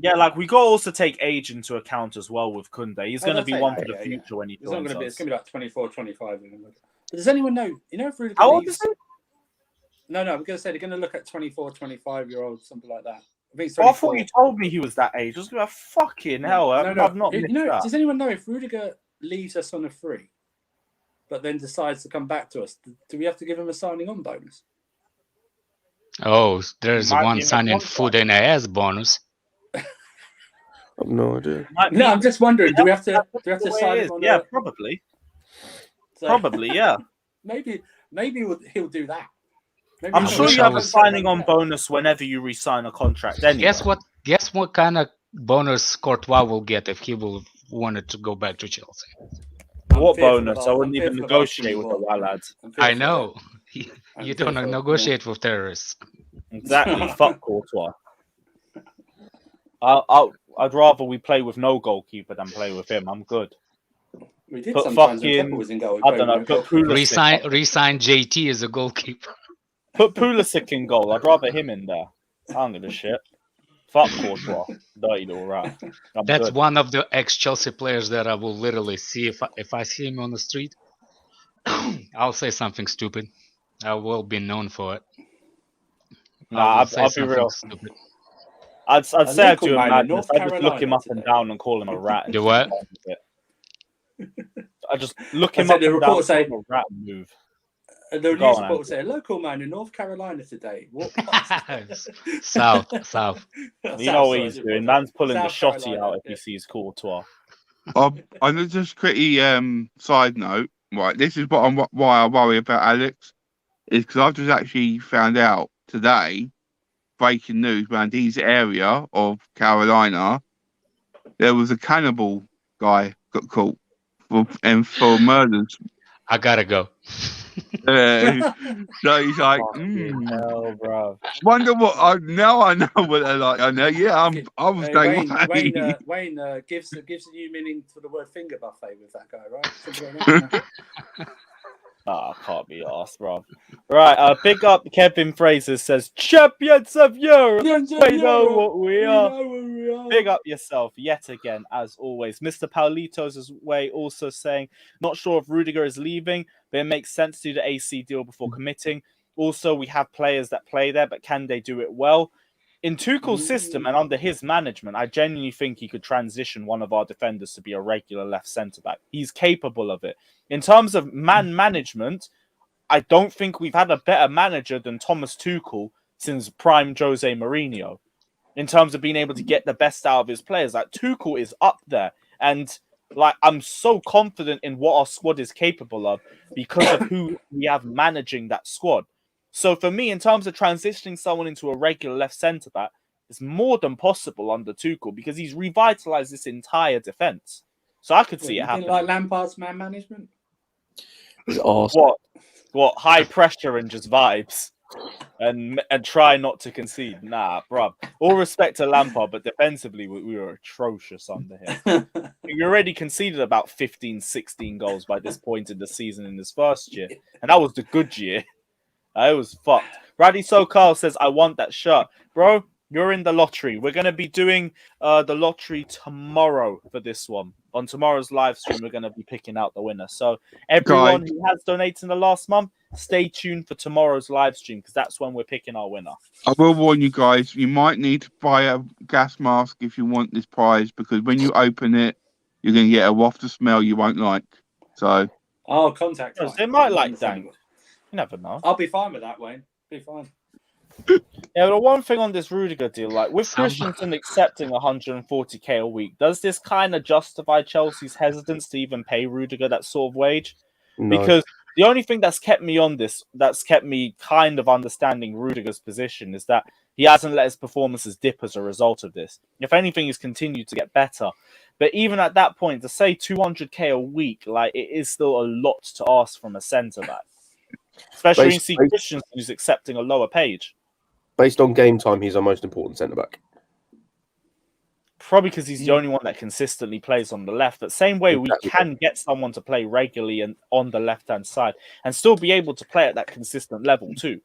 Like we got to also take age into account as well with Koundé. He's going to be one for the future when he joins us. It's going to be like 24, 25. But does anyone know? You know if Rudiger how old is he? No, I'm going to say they're going to look at 24, 25-year-olds, something like that. I thought you told me he was that age. I was going to fucking hell. I've not missed that. Does anyone know if Rudiger leaves us on a free, but then decides to come back to us? Do we have to give him a signing on bonus? Oh, there's Might one be in the signing contract. food and ass bonus. I've no idea. Might No, be- I'm just wondering. Do we have to That's the way sign it him is. on Yeah, a? probably. So Probably, yeah. maybe he'll do that. Maybe I'm he'll sure wish you I have a was- signing on bonus whenever you re-sign a contract anyway. Guess what kind of bonus Courtois will get if he will wanted to go back to Chelsea? I'm What fearful bonus? of- I I'm wouldn't even fearful of asking negotiate you with the what. wild lads. I'm fearful I of it. know. I'm You don't fearful, negotiate with terrorists. Exactly. Fuck Courtois. I'd rather we play with no goalkeeper than play with him. I'm good. We did Put sometimes when fucking- Kepa was in goal. we I played don't know. with no Put goalkeeper. Resign JT as a goalkeeper. Put Pulisic in goal. I'd rather him in there. I don't give a shit. Fuck Courtois. Dirty little rat. I'm That's good. one of the ex-Chelsea players that I will literally see if I see him on the street. I'll say something stupid. I will be known for it. Nah, say I'll be something real. stupid. I'd say I'd local do a man in madness. North I'd just look him Carolina up and today. down and call him a rat. and Do just what? get on with it. I just look I him said up the and report down, say- call him a rat and move. The Go news on, report will say a local man in North Carolina today. Walked past. South. You know what he's doing. Man's pulling the South shotty Carolina, out if yeah. he sees Courtois. I just quickly side note. Right, this is why I worry about Alex, is because I've just actually found out today, breaking news around his area of Carolina, there was a cannibal guy got caught for murders. I gotta go. So he's like, Fucking hell, bro. wonder what I know what they're like. I know, yeah, I was going. Wayne gives a new meaning to the word finger buffet with that guy, right? Something like that. Ah, can't be asked, bro. Right, big up Kevin Fraser says, Champions of Europe! We know what we are. Big up yourself yet again, as always. Mr. Paulitos' way also saying, not sure if Rudiger is leaving, but it makes sense to do the AC deal before committing. Also, we have players that play there, but can they do it well? In Tuchel's system and under his management, I genuinely think he could transition one of our defenders to be a regular left centre-back. He's capable of it. In terms of man management, I don't think we've had a better manager than Thomas Tuchel since prime Jose Mourinho. In terms of being able to get the best out of his players, like Tuchel is up there. And like I'm so confident in what our squad is capable of because of who we have managing that squad. So for me, in terms of transitioning someone into a regular left centre back, it's more than possible under Tuchel because he's revitalised this entire defence. So I could see it happening. Like Lampard's man management. It's awesome. What high pressure and just vibes, and try not to concede. Nah, bruv. All respect to Lampard, but defensively we were atrocious under him. You already conceded about 15, 16 goals by this point in the season in his first year, and that was the good year. It was fucked. Raddy Sokal says, I want that shirt. Bro, you're in the lottery. We're going to be doing the lottery tomorrow for this one. On tomorrow's live stream, we're going to be picking out the winner. So everyone who has donated in the last month, stay tuned for tomorrow's live stream because that's when we're picking our winner. I will warn you guys, you might need to buy a gas mask if you want this prize because when you open it, you're going to get a waft of smell you won't like. So, Contact time. They might like dank. You never know. I'll be fine with that, Wayne. Be fine. Yeah, the one thing on this Rudiger deal, like with Christensen accepting 140k a week, does this kind of justify Chelsea's hesitance to even pay Rudiger that sort of wage? No. Because the only thing that's kept me on this, that's kept me kind of understanding Rudiger's position, is that he hasn't let his performances dip as a result of this. If anything, he's continued to get better. But even at that point, to say 200k a week, like it is still a lot to ask from a centre back. Especially when you see Christensen who's accepting a lower page. Based on game time, he's our most important centre-back. Probably because he's the only one that consistently plays on the left. But same way, we can get someone to play regularly and on the left-hand side and still be able to play at that consistent level too.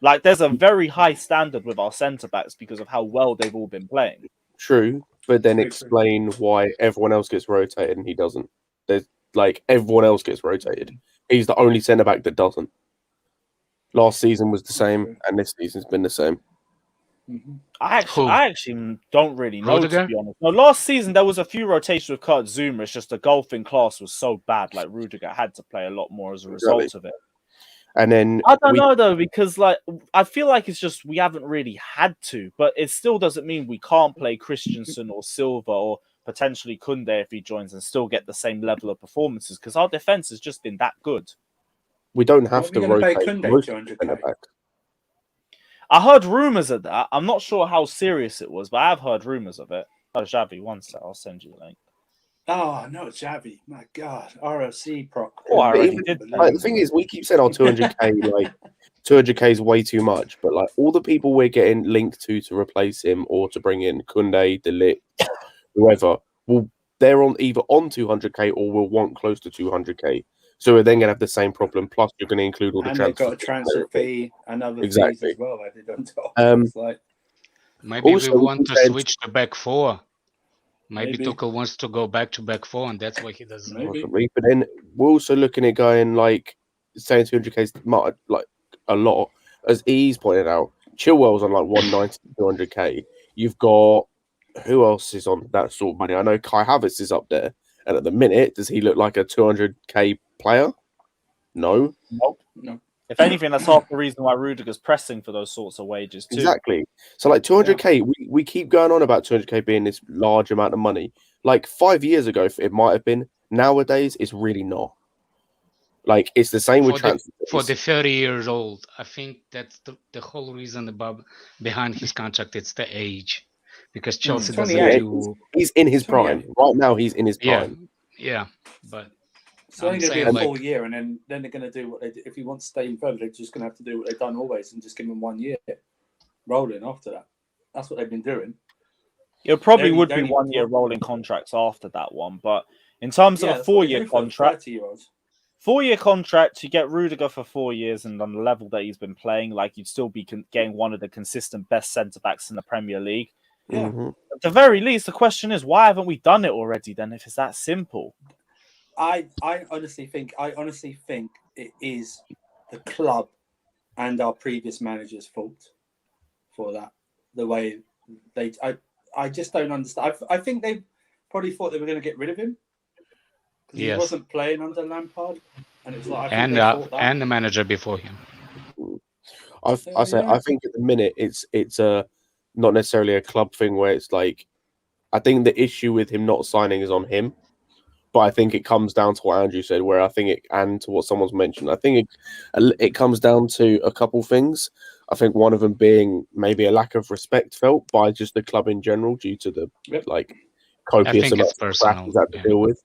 Like, there's a very high standard with our centre-backs because of how well they've all been playing. True, but then explain why everyone else gets rotated and he doesn't. There's like everyone else gets rotated. He's the only centre-back that doesn't. Last season was the same, and this season's been the same. I actually don't really know, Rudiger? to be honest. No, last season there was a few rotations with Kurt Zuma. It's just the golfing class was so bad. Like Rudiger had to play a lot more as a result of it. And then I don't know though, because like I feel like it's just we haven't really had to, but it still doesn't mean we can't play Christensen or Silva or potentially Kunde if he joins and still get the same level of performances because our defense has just been that good. we don't have to What are we rotate gonna pay Kunde most 200K? centre backs. I heard rumors of that. I'm not sure how serious it was, but I have heard rumors of it. Oh, Xavi, one sec, I'll send you a link. Oh, no, Xavi. My God. ROC proc. Oh, I But already even, did. like, the thing is, we keep saying, 200k, like 200k is way too much. But like all the people we're getting linked to replace him or to bring in Kunde, De Ligt, whoever, they're either on 200k or will want close to 200k. So we're then going to have the same problem. Plus, you're going to include all the And they've got a transfer transfer fee and other fees Exactly. as well added on top. It's like, Maybe Also, we we want can to say- switch to back four. Maybe Maybe. Tuchel wants to go back to back four, and that's why he doesn't. Maybe. possibly. But then we're also looking at going like saying 200k is like a lot, as E's pointed out. Chilwell's on like 190, 200k. You've got who else is on that sort of money? I know Kai Havertz is up there, and at the minute, does he look like a 200k player? No, Nope. No. If anything, that's half the reason why Rudiger's pressing for those sorts of wages too. exactly. So like 200k, we keep going on about 200k being this large amount of money. Like 5 years ago, it might have been. Nowadays, it's really not. Like it's the same with transfer For fees. the 30 years old, I think that's the whole reason behind his contract. It's the age, because Chelsea doesn't 28. do. He's in his prime 28. right now. He's in his Yeah, prime. yeah, but It's only I'm going to be saying, a like- full year, and then they're going to do what they do. If he wants to stay in further, they're just going to have to do what they've done always and just give him 1 year rolling after that. That's what they've been doing. It probably They're would only- be 1 year rolling contracts after that one, but in terms of a that's what they 4 year do for the contract, 30-year-olds. 4 year contract, you get Rudiger for 4 years, and on the level that he's been playing, like you'd still be getting one of the consistent best centre backs in the Premier League. Yeah. Mhm. At the very least, the question is, why haven't we done it already? Then, if it's that simple, I honestly think it is the club and our previous manager's fault for that. The way I just don't understand. I think they probably thought they were going to get rid of him because he Yes. wasn't playing under Lampard, and it's like I think and they thought that. and the manager before him. I Yeah. think at the minute it's not necessarily a club thing where it's like I think the issue with him not signing is on him, but I think it comes down to what Andrew said, where I think it and to what someone's mentioned. I think it comes down to a couple things. I think one of them being maybe a lack of respect felt by just the club in general due to the Yep. like I copious think amounts it's of crap personal. he's had to Yeah. deal with.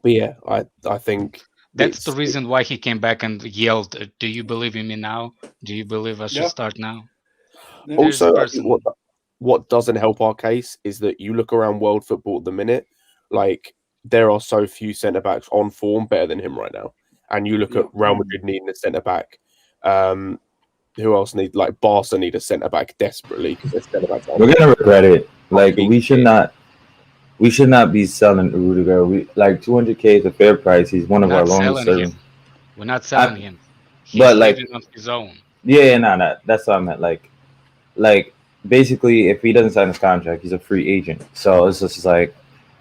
But yeah, I think That's the it's- reason why he came back and yelled, "Do you believe in me now? Do you believe I should Yeah. start now?" Yeah. There's Also, I person- think what doesn't help our case is that you look around world football at the minute, like there are so few centre backs on form better than him right now. And you look Yeah. at Real Madrid needing a centre back. Who else need like Barca need a centre back desperately because their centre backs aren't We're gonna regret it. Like Big we should not be selling Rudiger. We like 200k is a fair price. He's one of our Not longest selling serving. him. We're not selling him. He's but, like- leaving on his own. Yeah, no, that's what I meant. Like basically, if he doesn't sign his contract, he's a free agent. So it's just like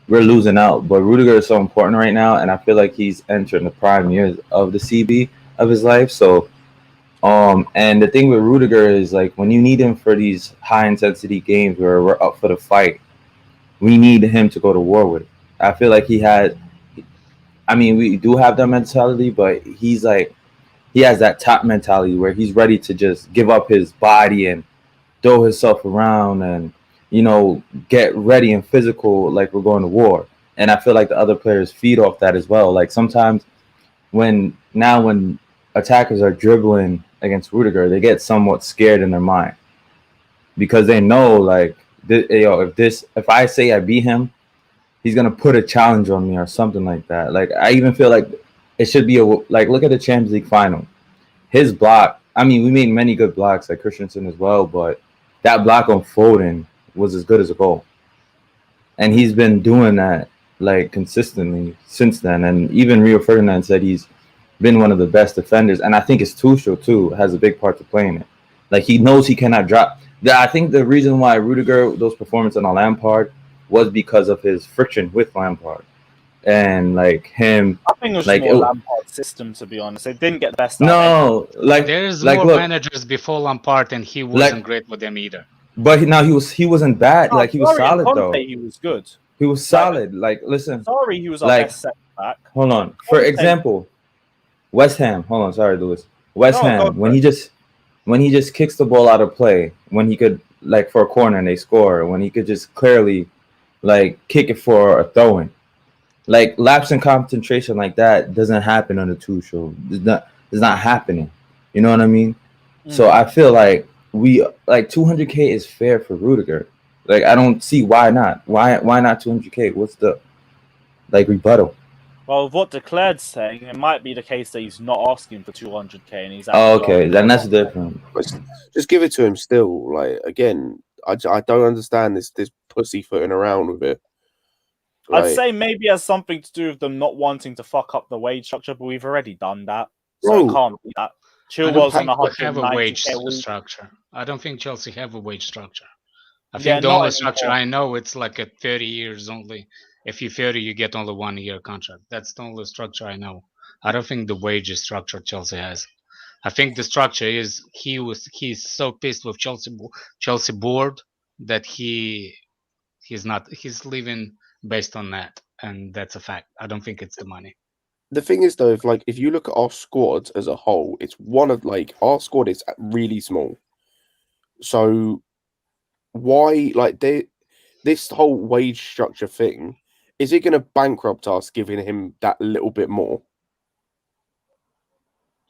we're losing out. But Rudiger is so important right now, and I feel like he's entering the prime years of the CB of his life. So, and the thing with Rudiger is like when you need him for these high intensity games where we're up for the fight, we need him to go to war with it. I feel like he has. I mean, we do have that mentality, but he's like. He has that top mentality where he's ready to just give up his body and throw himself around and, get ready and physical like we're going to war. And I feel like the other players feed off that as well. Like sometimes when attackers are dribbling against Rudiger, they get somewhat scared in their mind because they know like, if I say I beat him, he's going to put a challenge on me or something like that. Like I even feel like it should be look at the Champions League final. His block, I mean, we made many good blocks like Christensen as well, but that block on Foden was as good as a goal. And he's been doing that like consistently since then. And even Rio Ferdinand said he's been one of the best defenders. And I think it's Tuchel too has a big part to play in it. Like he knows he cannot drop. I think the reason why Rudiger, those performances on Lampard was because of his friction with Lampard. and like him. I think it was Like more it- Lampard's system, to be honest. They didn't get the best out of No, There's like more look, managers before Lampard, and he wasn't great with them either. but now he wasn't bad. No, Like he was Sarri and solid Conte, though. he was good. He was solid. Like listen, Sorry, he was our Like- best centre back. hold on. For Conte- example, West Ham. Hold on, sorry, Lewis. West No, go Ham for when it. he just kicks the ball out of play, when he could like for a corner and they score, when he could just clearly like kick it for a throw in. Like lapse in concentration like that doesn't happen on the Tuchel. It's not happening. You know what I mean? So I feel like we like 200K is fair for Rudiger. Like I don't see why not. Why not 200K? What's the like rebuttal? Well, with what Declared's saying, it might be the case that he's not asking for 200K and he's Oh, actually okay, asking then for that's more. different. Just give it to him still. Like again, I don't understand this pussyfooting around with it. I'd Like, say maybe it has something to do with them not wanting to fuck up the wage structure, but we've already done that. So it Bro. can't be that. I Chilwell's don't on think we have a wage 190K a week. structure. I don't think Chelsea have a wage structure. I Yeah, think the not only structure anymore. I know it's like a 30 years only. If you're 30, you get only 1 year contract. That's the only structure I know. I don't think the wage structure Chelsea has. I think the structure is he's so pissed with Chelsea board that he's leaving based on that, and that's a fact. I don't think it's the money. the thing is though, if you look at our squad as a whole, it's one of like our squad is really small. So why this whole wage structure thing, is it going to bankrupt us giving him that little bit more?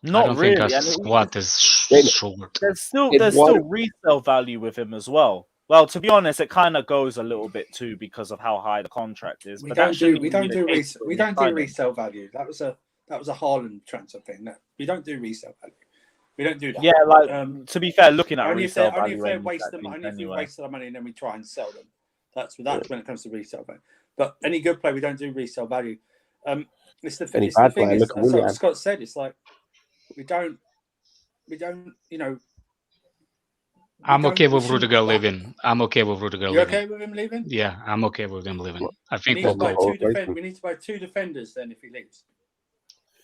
I Not don't really. think our And squad is Then- short. there's still why- resale value with him as well. Well, to be honest, it kind of goes a little bit too because of how high the contract is. We But don't that do shouldn't we even don't be do the case resale when we you don't do sign him. resale value. That was a Haaland transfer thing. No, we don't do resale value. We don't do that. Yeah, like to be fair, looking at only if resale they're value ranges, waste that them, means only if we anyway. waste our money and then we try and sell them. That's when it comes to resale value. But any good player, we don't do resale value. It's the Any it's the bad thing player, is, look at that's what Willian. Scott said. It's like we don't, you know. I'm we okay don't- we with shouldn't- Rudiger leaving. I'm okay with Rudiger You leaving. okay with him leaving? Yeah, I'm okay with him leaving. I We think need, we'll to buy go. we need to buy two defenders then if he leaves.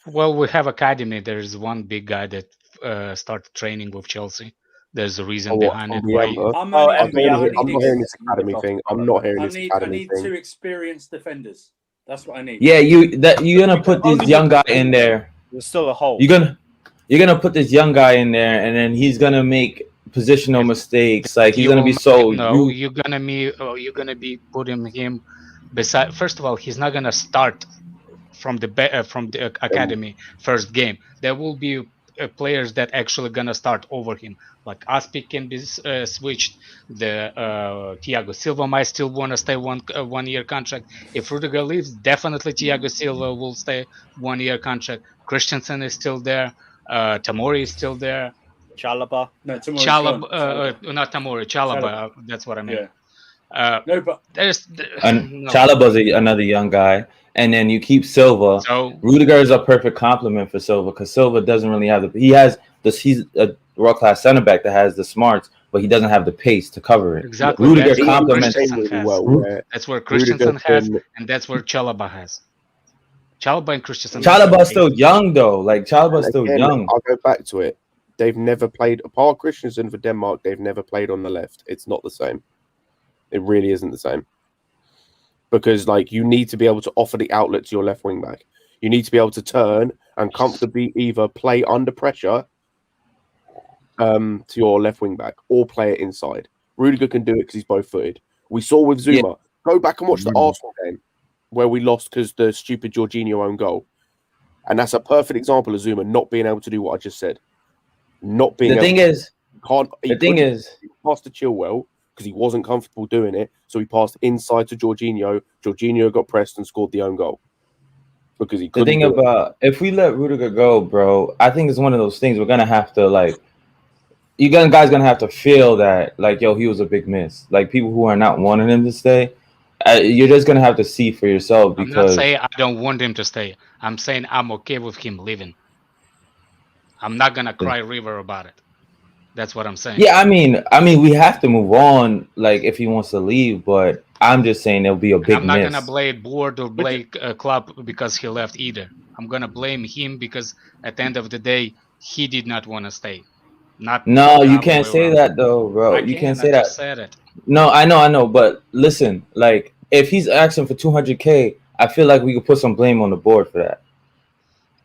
Well, we have academy. There's one big guy that started training with Chelsea. There's a reason behind it. Why? Mbuyamba. I'm Oh, only I'm NBA, not I need hearing to this get academy off thing. the I'm not hearing I this need academy thing. two experienced defenders. That's what I need. Yeah, you're gonna put this Only young guy with- in there. There's still a hole. You're gonna put this young guy in there, and then he's gonna make positional mistakes. Like he's He gonna will be not- so. No, you're gonna be putting him beside. First of all, he's not gonna start from the academy first game. There will be players that actually gonna start over him. Like Aspi can be switched. The Thiago Silva might still want to stay 1 year contract. If Rudiger leaves, definitely Thiago Silva will stay 1 year contract. Christensen is still there. Tamori is still there. Chalaba. No, tomorrow's gone. Chalaba, not Tamori, Chalaba. That's what I mean. Yeah. No, but And no. Chalaba's another young guy, and then you keep Silva. So Rudiger is a perfect complement for Silva because Silva doesn't really have he's a world class center back that has the smarts, but he doesn't have the pace to cover it. exactly, Rudiger that's what complements. Christensen really has. well. Where That's where Christensen Rudiger has, can- and that's where Chalaba has. Chalaba and Christensen. Chalaba's still young though. Like Chalaba's still Again, young. I'll go back to it. They've never played, apart Christensen for Denmark, they've never played on the left. It's not the same. It really isn't the same. Because like you need to be able to offer the outlet to your left wing back. You need to be able to turn and comfortably either play under pressure to your left wing back or play it inside. Rudiger can do it because he's both footed. We saw with Zuma. Go back and watch the Arsenal game where we lost because the stupid Jorginho own goal. And that's a perfect example of Zuma not being able to do what I just said. Not being The thing able is, he passed to Chilwell because he wasn't comfortable doing it. So he passed inside to Jorginho. Jorginho got pressed and scored the own goal. Because he the couldn't thing do it. about if we let Rudiger go, bro, I think it's one of those things we're gonna have to like. You guys gonna have to feel that like, yo, he was a big miss. Like people who are not wanting him to stay, you're just gonna have to see for yourself I'm not because saying I don't want him to stay. I'm saying I'm okay with him leaving. I'm not gonna cry river about it. That's what I'm saying. yeah, I mean, we have to move on. Like if he wants to leave, but I'm just saying it'll be a big I'm not miss. gonna blame board or blame club because he left either. I'm gonna blame him because at the end of the day, he did not want to stay. Not No, the you other can't way say around. that though, bro. I You can't I say that. just said it. No, I know. But listen, like if he's asking for 200K, I feel like we could put some blame on the board for that.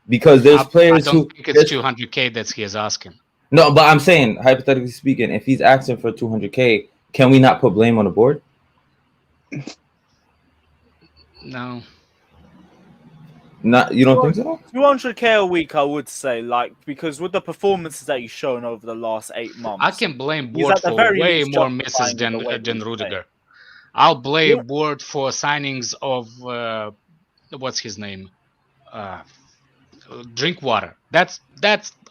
Because there's I players don't who think it's 200K that he is asking. no, but I'm saying hypothetically speaking, if he's asking for 200K, can we not put blame on the board? No. Not you don't think so? 200K a week, I would say, like, because with the performances that he's shown over the last 8 months, I can blame he's board at the for very way least more misses justifying the way than he's Rudiger. playing. I'll blame Yeah. board for signings of what's his name? Drinkwater. That's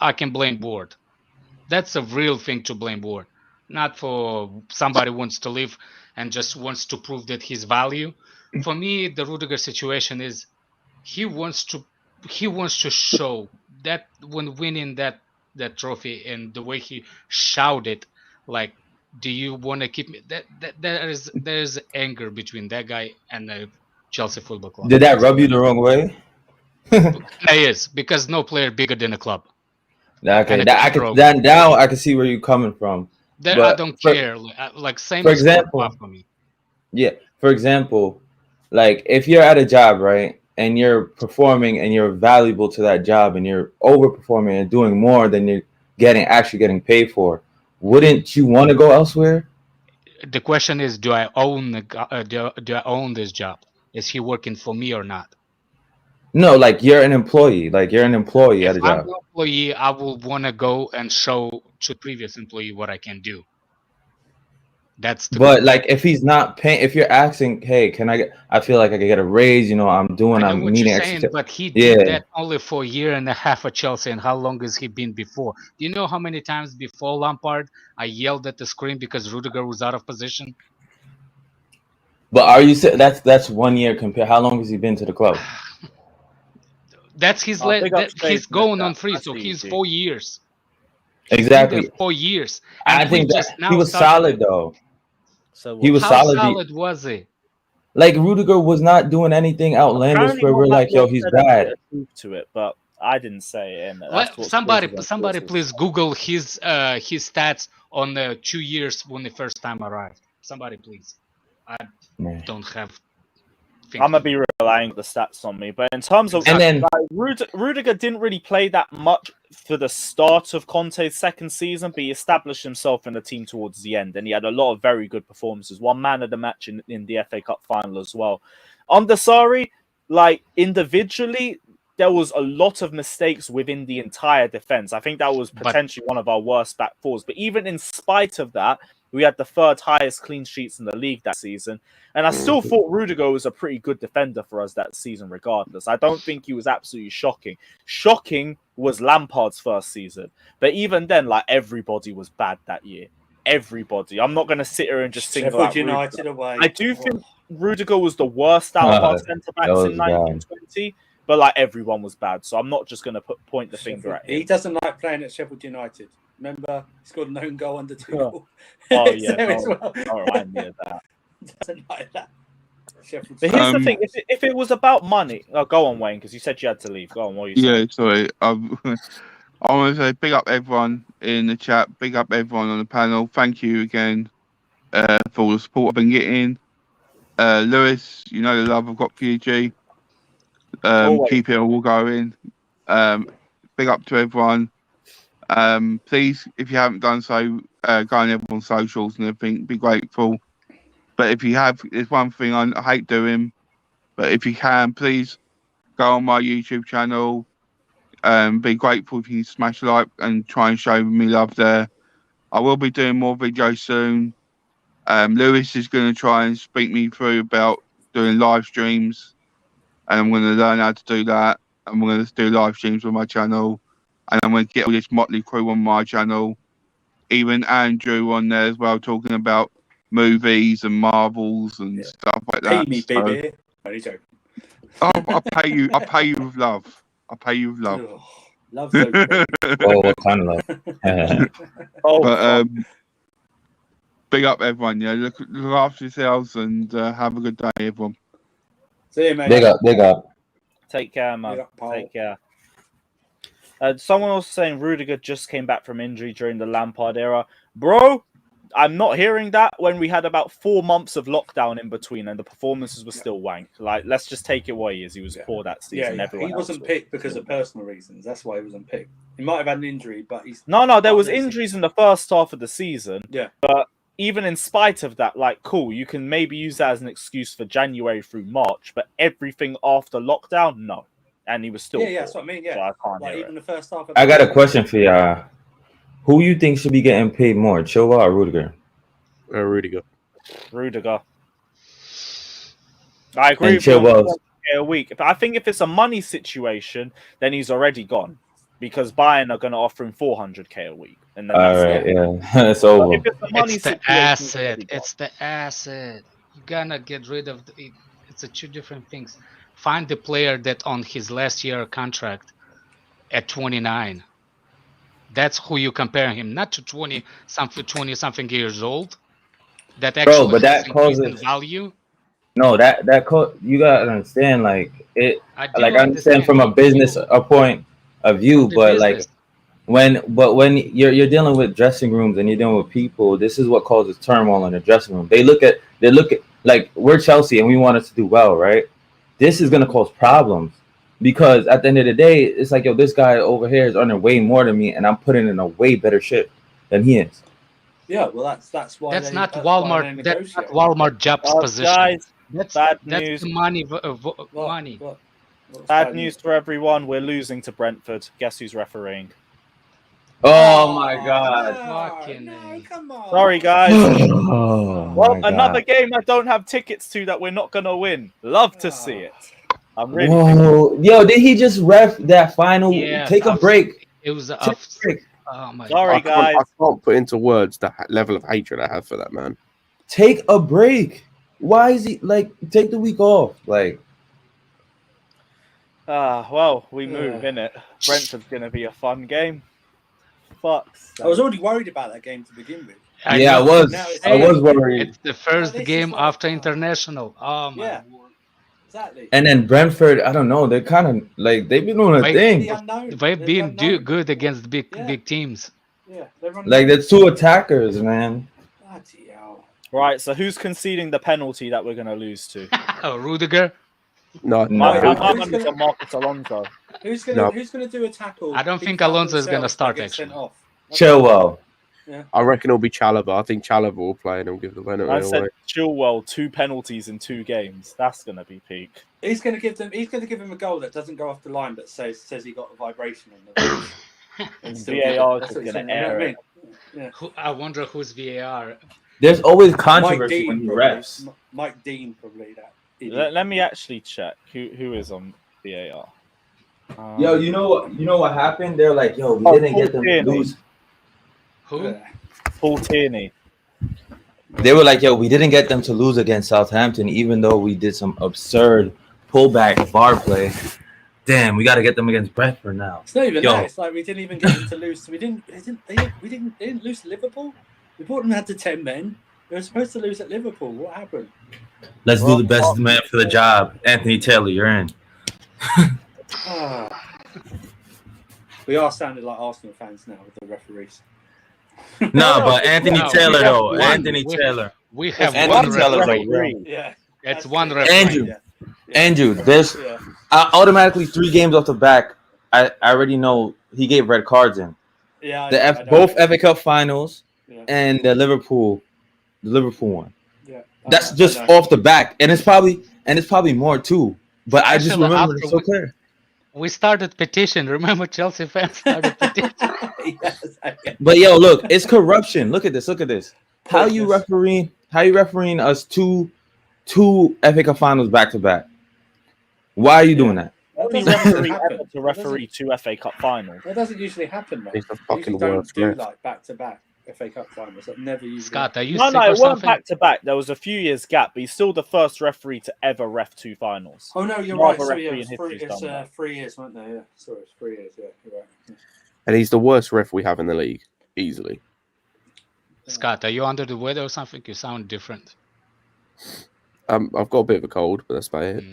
I can blame board. That's a real thing to blame board. Not for somebody wants to leave and just wants to prove that his value. For me, the Rudiger situation is he wants to show that when winning that trophy and the way he shouted, like, do you want to keep me? That there's anger between that guy and the Chelsea Football Club. Did that rub you the wrong way? Yes, because no player bigger than the club. Okay, And that I could that now I can see where you're coming from. That But I don't care. Like same for as example, for me. Yeah, for example, like if you're at a job, right, and you're performing and you're valuable to that job and you're overperforming and doing more than you're actually getting paid for, wouldn't you want to go elsewhere? The question is, do I own do I own this job? Is he working for me or not? No, like you're an employee. Like you're an employee If at a I'm job. an employee, I will want to go and show to previous employee what I can do. That's the But goal. like if he's not paying, if you're asking, hey, can I get? I feel like I can get a raise. You know, I'm I know what meeting you're extra. saying, but he did that only for a year and a half at Chelsea. And how long has he been before? Do you know how many times before Lampard I yelled at the screen because Rudiger was out of position? But are you saying that's 1 year compared? How long has he been to the club? That's his. He's going on 3, so he's 4 years. Exactly. 4 years. And I think just that now he was solid though. So he was how solid. solid was he? Like Rudiger was not doing anything outlandish where we're like, yo, he's bad. To it, but I didn't say it. And Somebody please Google his stats on the 2 years when he first time arrived. Somebody please. I don't have. I'm gonna be relying on the stats on me, but in terms of Rudiger didn't really play that much for the start of Conte's second season, but he established himself in the team towards the end, and he had a lot of very good performances. One man of the match in the FA Cup final as well. Under Sarri, like individually, there was a lot of mistakes within the entire defense. I think that was potentially one of our worst back fours. But even in spite of that, we had the third highest clean sheets in the league that season. And I still thought Rudiger was a pretty good defender for us that season, regardless. I don't think he was absolutely shocking. Shocking was Lampard's first season. But even then, like, everybody was bad that year. Everybody. I'm not going to sit here and just single out United away. I do think Rudiger was the worst out of our centre-backs in 1920. But, like, everyone was bad. So I'm not just going to point the finger at him. He doesn't like playing at Sheffield United. Remember, he scored an own goal under 2 goals. Oh, yeah. All right, I knew that. Doesn't like that. But here's the thing: if it was about money, go on, Wayne, because you said you had to leave. Go on, what are you saying? Sorry. I want to say big up everyone in the chat, big up everyone on the panel. Thank you again for all the support I've been getting. Lewis, you know the love I've got for you, G. Keep it all going. Big up to everyone. Please, if you haven't done so, go on everyone's socials and everything. Be grateful. But if you have, there's one thing I hate doing. But if you can, please go on my YouTube channel. Be grateful if you smash like and try and show me love there. I will be doing more videos soon. Lewis is going to try and speak me through about doing live streams. And I'm going to learn how to do that. I'm going to do live streams on my channel. And I'm going to get all this motley crew on my channel. Even Andrew on there as well, talking about movies and Marvels and stuff like that. Pay me, baby. Only joking. I'll pay you. I'll pay you with love. I'll pay you with love. Oh, love's okay. Oh, what kind of love? But big up everyone. Yeah, look after yourselves and have a good day, everyone. See you, mate. Big up. Take care, man. Big up, Paul. Take care. Someone was saying Rudiger just came back from injury during the Lampard era. Bro, I'm not hearing that when we had about 4 months of lockdown in between and the performances were still wank. Like, let's just take it what he is. He was poor that season. He wasn't picked because of personal reasons. That's why he wasn't picked. He might have had an injury, but he's... No, there was injuries in the first half of the season. Yeah. But even in spite of that, like, cool, you can maybe use that as an excuse for January through March, but everything after lockdown, no. And he was still poor. that's what I mean, yeah. So I can't like, hear even it. the first half of I got a question for y'all. Who you think should be getting paid more, Chilwell or Rudiger? Rudiger. Rudiger. I agree And with you on Chilwell's- a week. I think if it's a money situation, then he's already gone because Bayern are going to offer him 400k a week, and then All that's right, it. yeah, it's over. If it's a money It's the situation, he's asset. already gone. It's the asset. You gotta get rid of the. It's a two different things. Find the player that on his last year contract at 29. That's who you compare him, not to 20 something years old. That actually but that has increased in causes- value. No, you gotta understand, like it. I do Like I understand from a business point of view, The but like business. when you're dealing with dressing rooms and you're dealing with people, this is what causes turmoil in the dressing room. They look at like we're Chelsea and we want us to do well, right? This is gonna cause problems because at the end of the day, it's like, yo, this guy over here is earning way more than me, and I'm putting in a way better shit than he is. Yeah, well, that's why That's not why Walmart. they That's not negotiate. Walmart job's position. Guys, That's bad that's news. the money. What? Money. What's Bad news for everyone. We're losing to Brentford. Guess who's refereeing? Oh my god. Fucking no, A. come on. Sorry, guys. Oh Well, my another god. game I don't have tickets to that we're not gonna win. Love to see it. I'm really. Whoa, yo, did he just ref that final? Yeah, Take a break. It was Take a break. Oh my. Sorry, guys. I can't put into words the level of hatred I have for that man. Take a break. Why is he like take the week off? Like Well, we move, innit? Brentford's gonna be a fun game. Fucks. I was already worried about that game to begin with. I know. was. Now it's I was worried. It's the first this is game like- after international. Oh my. Yeah. word. Exactly. And then Brentford, I don't know. They're kind of like they've been doing a Wait, The thing. unknown. They've There's been the unknown. good against big Yeah. big teams. Yeah, they're running. Like the two attackers, man. Bloody hell. Right, so who's conceding the penalty that we're gonna lose to? Rudiger. No, No. My who's money's gonna- on Marcus Alonso. Who's No. gonna do a tackle? I don't beat think up Alonso is gonna themselves start, and get sent actually. off? Chilwell. I reckon it'll be Chalobah. I think Chalobah will play and he'll give the penalty I said away. Chilwell 2 penalties in 2 games. That's gonna be peak. He's gonna give him a goal that doesn't go off the line, but says he got a vibration on the and still give it. VAR is That's just what he's gonna saying, you know air what I it. mean? I wonder who's VAR. There's always Mike controversy when Dean, he probably. refs. Mike Dean, probably that. Let me actually check who is on VAR. Yo, you know what happened? They're like, yo, we Oh, didn't get them to Tierney. lose. Who? Paul Tierney. They were like, yo, we didn't get them to lose against Southampton, even though we did some absurd pullback VAR play. Damn, we got to get them against Brentford now. It's not even Yo. that. It's like we didn't even get them to lose. They didn't lose to Liverpool. We brought them out to 10 men. They were supposed to lose at Liverpool. What happened? Let's do the best man for the job. Anthony Taylor, you're in. We are sounding like Arsenal fans now with the referees. No, but Anthony No, Taylor, we though. have Anthony one. Taylor. We have Anthony one Taylor's referee. a Yeah. It's That's one it. referee. Andrew. Yeah. Andrew, there's Yeah. automatically 3 games off the back. I already know he gave red cards in. Yeah. I know. Both FA Cup finals Yeah. and the Liverpool one. Yeah. That's I just know. off the back, and it's probably more too. But I just Actually, remember it's so after clear. We started petition. Remember, Chelsea fans started petition. Yes, But yo, look, it's corruption. Look at this. Look at this. How you Pointless. refereeing us two FA Cup finals back to back? Why are you doing that? That Only doesn't referee happen. ever to referee 2 FA Cup finals. That doesn't usually happen, mate. He's the You fucking usually don't worst. do ref. like back to back FA Cup finals. That never usually. Scott, are you No, sick it or wasn't something? back to back. There was a few years gap, but he's still the first referee to ever ref 2 finals. Oh no, you're No right. other So yeah, referee it's in history's done that. 3 years, weren't they? Yeah, sorry, it's 3 years. Yeah, you're right. And he's the worst ref we have in the league, easily. Scott, are you under the weather or something? You sound different. I've got a bit of a cold, but that's about it.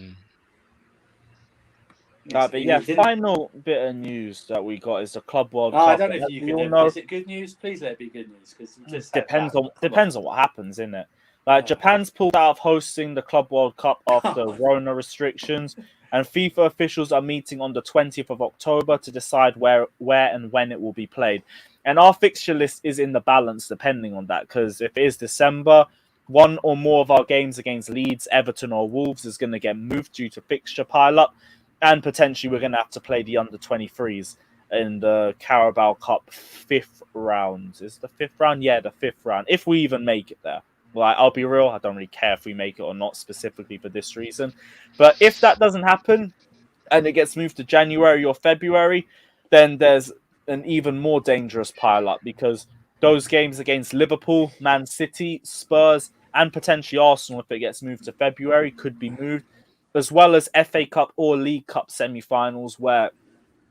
But yeah, final bit of news that we got is the Club World Cup. I don't know if As you we can. all know, Is it good news? Please let it be good news because just depends on what happens, isn't it? Like Japan's pulled out of hosting the Club World Cup after Rona restrictions, and FIFA officials are meeting on the 20th of October to decide where and when it will be played. And our fixture list is in the balance depending on that, because if it is December, one or more of our games against Leeds, Everton, or Wolves is going to get moved due to fixture pile-up, and potentially we're going to have to play the under-23s in the Carabao Cup 5th round. Is the 5th round? Yeah, the 5th round. If we even make it there. Like, I'll be real, I don't really care if we make it or not, specifically for this reason. But if that doesn't happen, and it gets moved to January or February, then there's an even more dangerous pile-up, because those games against Liverpool, Man City, Spurs, and potentially Arsenal, if it gets moved to February, could be moved, as well as FA Cup or League Cup semi-finals, where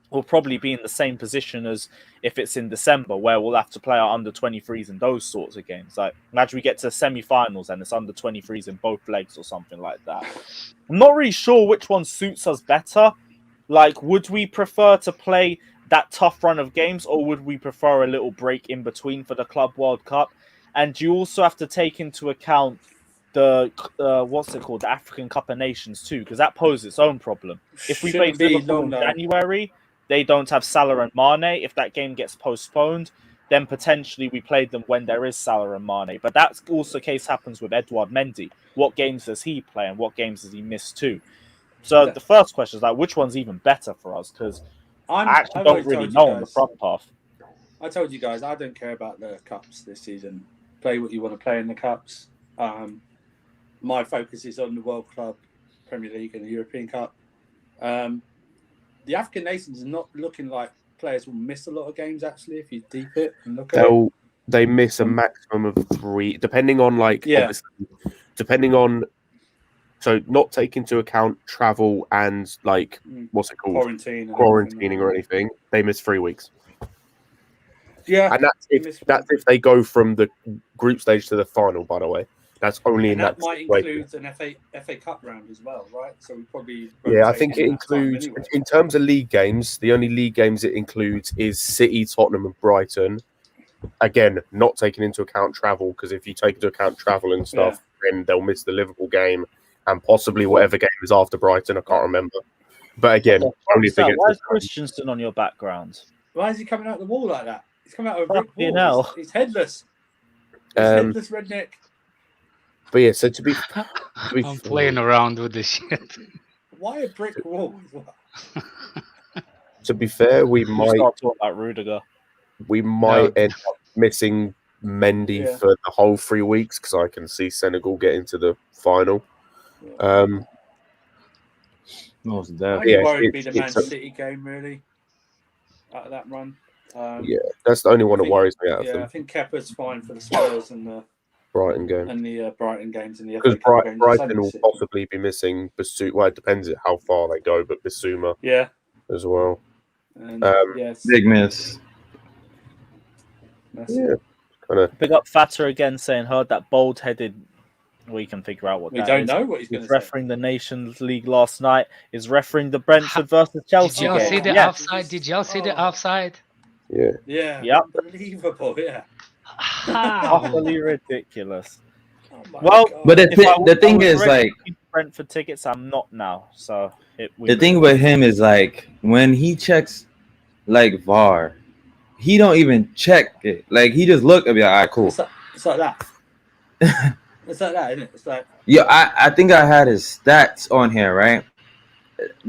we'll probably be in the same position as if it's in December, where we'll have to play our under-23s in those sorts of games. Like, imagine we get to semi-finals and it's under-23s in both legs or something like that. I'm not really sure which one suits us better. Like, would we prefer to play that tough run of games, or would we prefer a little break in between for the Club World Cup? And you also have to take into account the what's it called, the African Cup of Nations too, because that poses its own problem. If we play Liverpool in January, they don't have Salah and Mane. If that game gets postponed, then potentially we play them when there is Salah and Mane. But that's also the case happens with Edouard Mendy. What games does he play and what games does he miss too? So the first question is, like, which one's even better for us? Because I actually don't really know on the front path. I told you guys, I don't care about the cups this season. Play what you want to play in the cups. My focus is on the World Club, Premier League, and the European Cup. The African nations are not looking like players will miss a lot of games, actually, if you deep it and look at it. They miss a maximum of 3, depending on, like, obviously, depending on, so not take into account travel and, like, what's it called? Quarantining or anything. They miss 3 weeks. Yeah. And that's if they go from the group stage to the final, by the way. That's only in that might include an FA Cup round as well, right? So we probably I think it includes anyway. In terms of league games, the only league games it includes is City, Tottenham, and Brighton. Again, not taking into account travel, because if you take into account travel and stuff, then they'll miss the Liverpool game and possibly whatever game is after Brighton. I can't remember. But again, only if why is Christensen on your background? Why is he coming out the wall like that? He's coming out of a brick wall. He's headless. He's headless redneck. But yeah, so to be I'm playing around with this shit. Why a brick wall? To be fair, we might start talking about Rudiger. We might end up missing Mendy for the whole 3 weeks, because I can see Senegal getting to the final. Most definitely. I'm worried it'd be the Man City game, really, out of that run. That's the only one that worries me out of them. I think Kepa's fine for the Spurs and the Brighton game. And the Brighton games and the FA Cup games. Brighton will possibly be missing Basuma. Well, it depends on how far they go, but Basuma as well. And, big miss. Big up Fatter again, saying heard that bold-headed. We can figure out what we don't know what he's going to say. Refereeing the Nations League last night is refereeing the Brentford versus Chelsea. Did y'all see the offside? Did y'all see the offside? Yeah. Unbelievable. Yeah. Utterly ridiculous. Well, but the thing is, like, Brentford tickets, I'm not now. So the thing with him is, like, when he checks, like, VAR, he don't even check it. Like, he just look and be like, all right, cool. It's like that. It's like that, isn't it? It's like, I think I had his stats on here, right?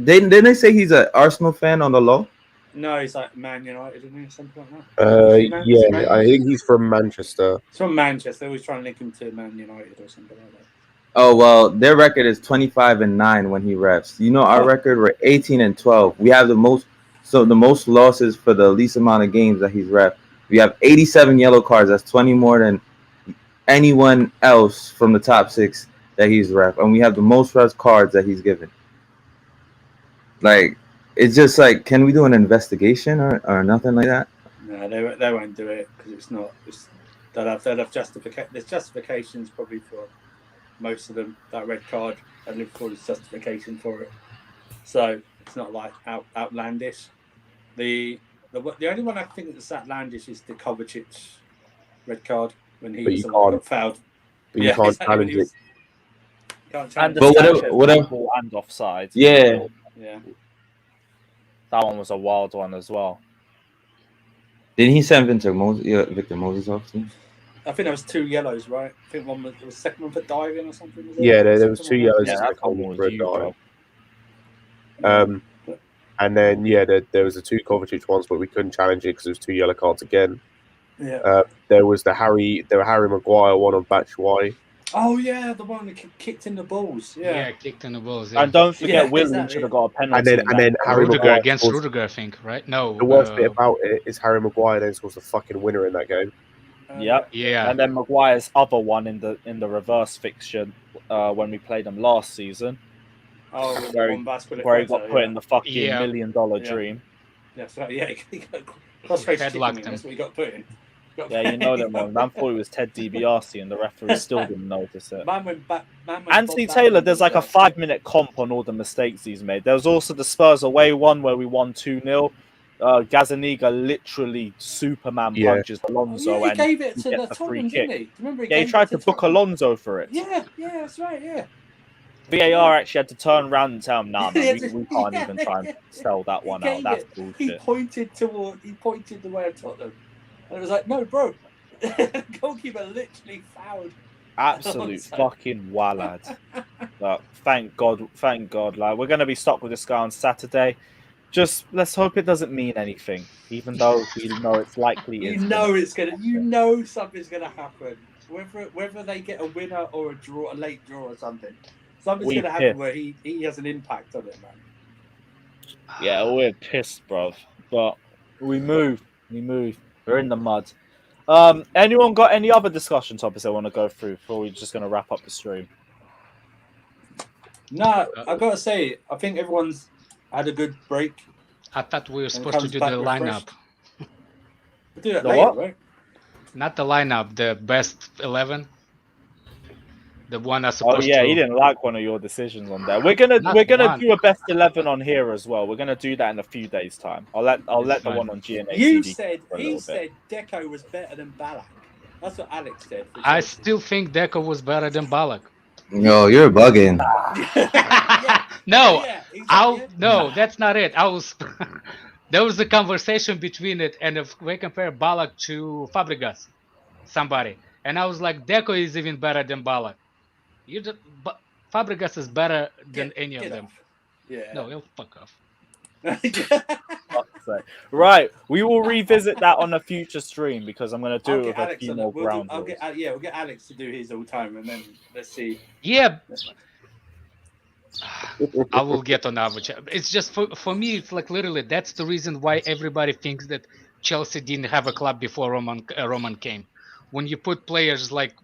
Didn't they say he's an Arsenal fan on the low? No, he's like Man United, isn't he? Something like that. I think he's from Manchester. He's from Manchester. They always try and link him to Man United or something like that. Oh, well, their record is 25-9 when he refs. You know, our record, we're 18-12. We have the most losses for the least amount of games that he's ref. We have 87 yellow cards. That's 20 more than anyone else from the top 6 that he's ref. And we have the most red cards that he's given. Like, it's just like, can we do an investigation or nothing like that? No, they won't do it because it's not. have justification. There's justifications probably for most of them. That red card at Liverpool is justification for it. So it's not like outlandish. The only one I think that's outlandish is the Kovacic red card when he But was you the one who can't- got fouled. But you can't challenge it. Can't And challenge the But it. Sanchez whatever- handball and offside. Yeah. Yeah. That one was a wild one as well. Didn't he send Victor Moses off too? I think there was 2 yellows, right? I think one was the second one for diving or something. Was it? Yeah, there was 2 Something like yellows. Yeah, and that a one goal was for a you, dive. bro. And then there was the 2 Kovacic ones, but we couldn't challenge it because there was 2 yellow cards again. Yeah. There was the Harry Maguire one on Batshuayi. Oh yeah, the one that kicked in the balls. Yeah, Yeah. kicked in the balls. Yeah. And don't forget, Yeah, Willian exactly. should have got a penalty. And then in that. Harry Rudiger Maguire against scores- Rudiger, I think, right? No. The worst bit about it is Harry Maguire then scores the fucking winner in that game. Yep. Yeah. And then Maguire's other one in the reverse fixture when we played them last season, Oh, Where he- where he got put in the fucking Yeah. $1 million Yeah. dream. Yeah, so, yeah, he got cross-face Headlocked kicking. him. That's what he got put in. Yeah, you know that one. Man thought it was Ted DiBiase, and the referee still didn't notice it. Man went back. Man went Anthony back Taylor, and there's like a said- 5-minute comp on all the mistakes he's made. There was also the Spurs away one where we won 2-0. Gazzaniga literally Superman Yeah. punches Alonso Yeah, he and gave it he to gets the a free Tottenham, kick. didn't he? Remember Yeah, he gave tried it to book Tottenham? Alonso for it. Yeah, that's right. Yeah. VAR actually had to turn around and tell him, nah, He man, had we to- can't yeah, even try and sell that He one out. gave That's it. bullshit. He pointed the way of Tottenham, and it was like, no, bro. The goalkeeper literally fouled. Absolute Alonso. fucking wallad. But thank God. Like, we're gonna be stuck with this guy on Saturday. Just let's hope it doesn't mean anything, even though we know it's likely. You it's know it's gonna. You know something's gonna happen. Whether they get a winner or a draw, a late draw or something. Something's We gonna happen pissed. where he has an impact on it, man. Yeah, we're pissed, bro. But we move. We're in the mud. Anyone got any other discussion topics they want to go through before we're just gonna wrap up the stream? No, I gotta say, I think everyone's had a good break. I thought we were And supposed to comes do back the refreshed. lineup. We'll do that The later, what? right? Not the lineup, the best 11. The one that's Oh supposed yeah, to. he didn't like one of your decisions on that. We're gonna Not one. do a best 11 on here as well. We're gonna do that in a few days' time. I'll let the fine. one on GNA. You TV said for a he little said Deco was better than Ballack. That's what Alex said. for I Chelsea. still think Deco was better than Ballack. Yo, you're bugging. Yeah, No, yeah, exactly. no, that's not it. I was there was a conversation between it, and if we compare Ballack to Fabregas, somebody, and I was like, Deco is even better than Ballack. But Fabregas is better than any of Get them. off. Yeah. No, he'll fuck off. fuck's sake. Right, we will revisit that on a future stream because I'm gonna do I'll it get with a Alex few on more it. ground We'll rules. get Alex to do his all time, and then let's see. Yeah, I will get on average. It's just for me, it's like literally that's the reason why everybody thinks that Chelsea didn't have a club before Roman came. When you put players like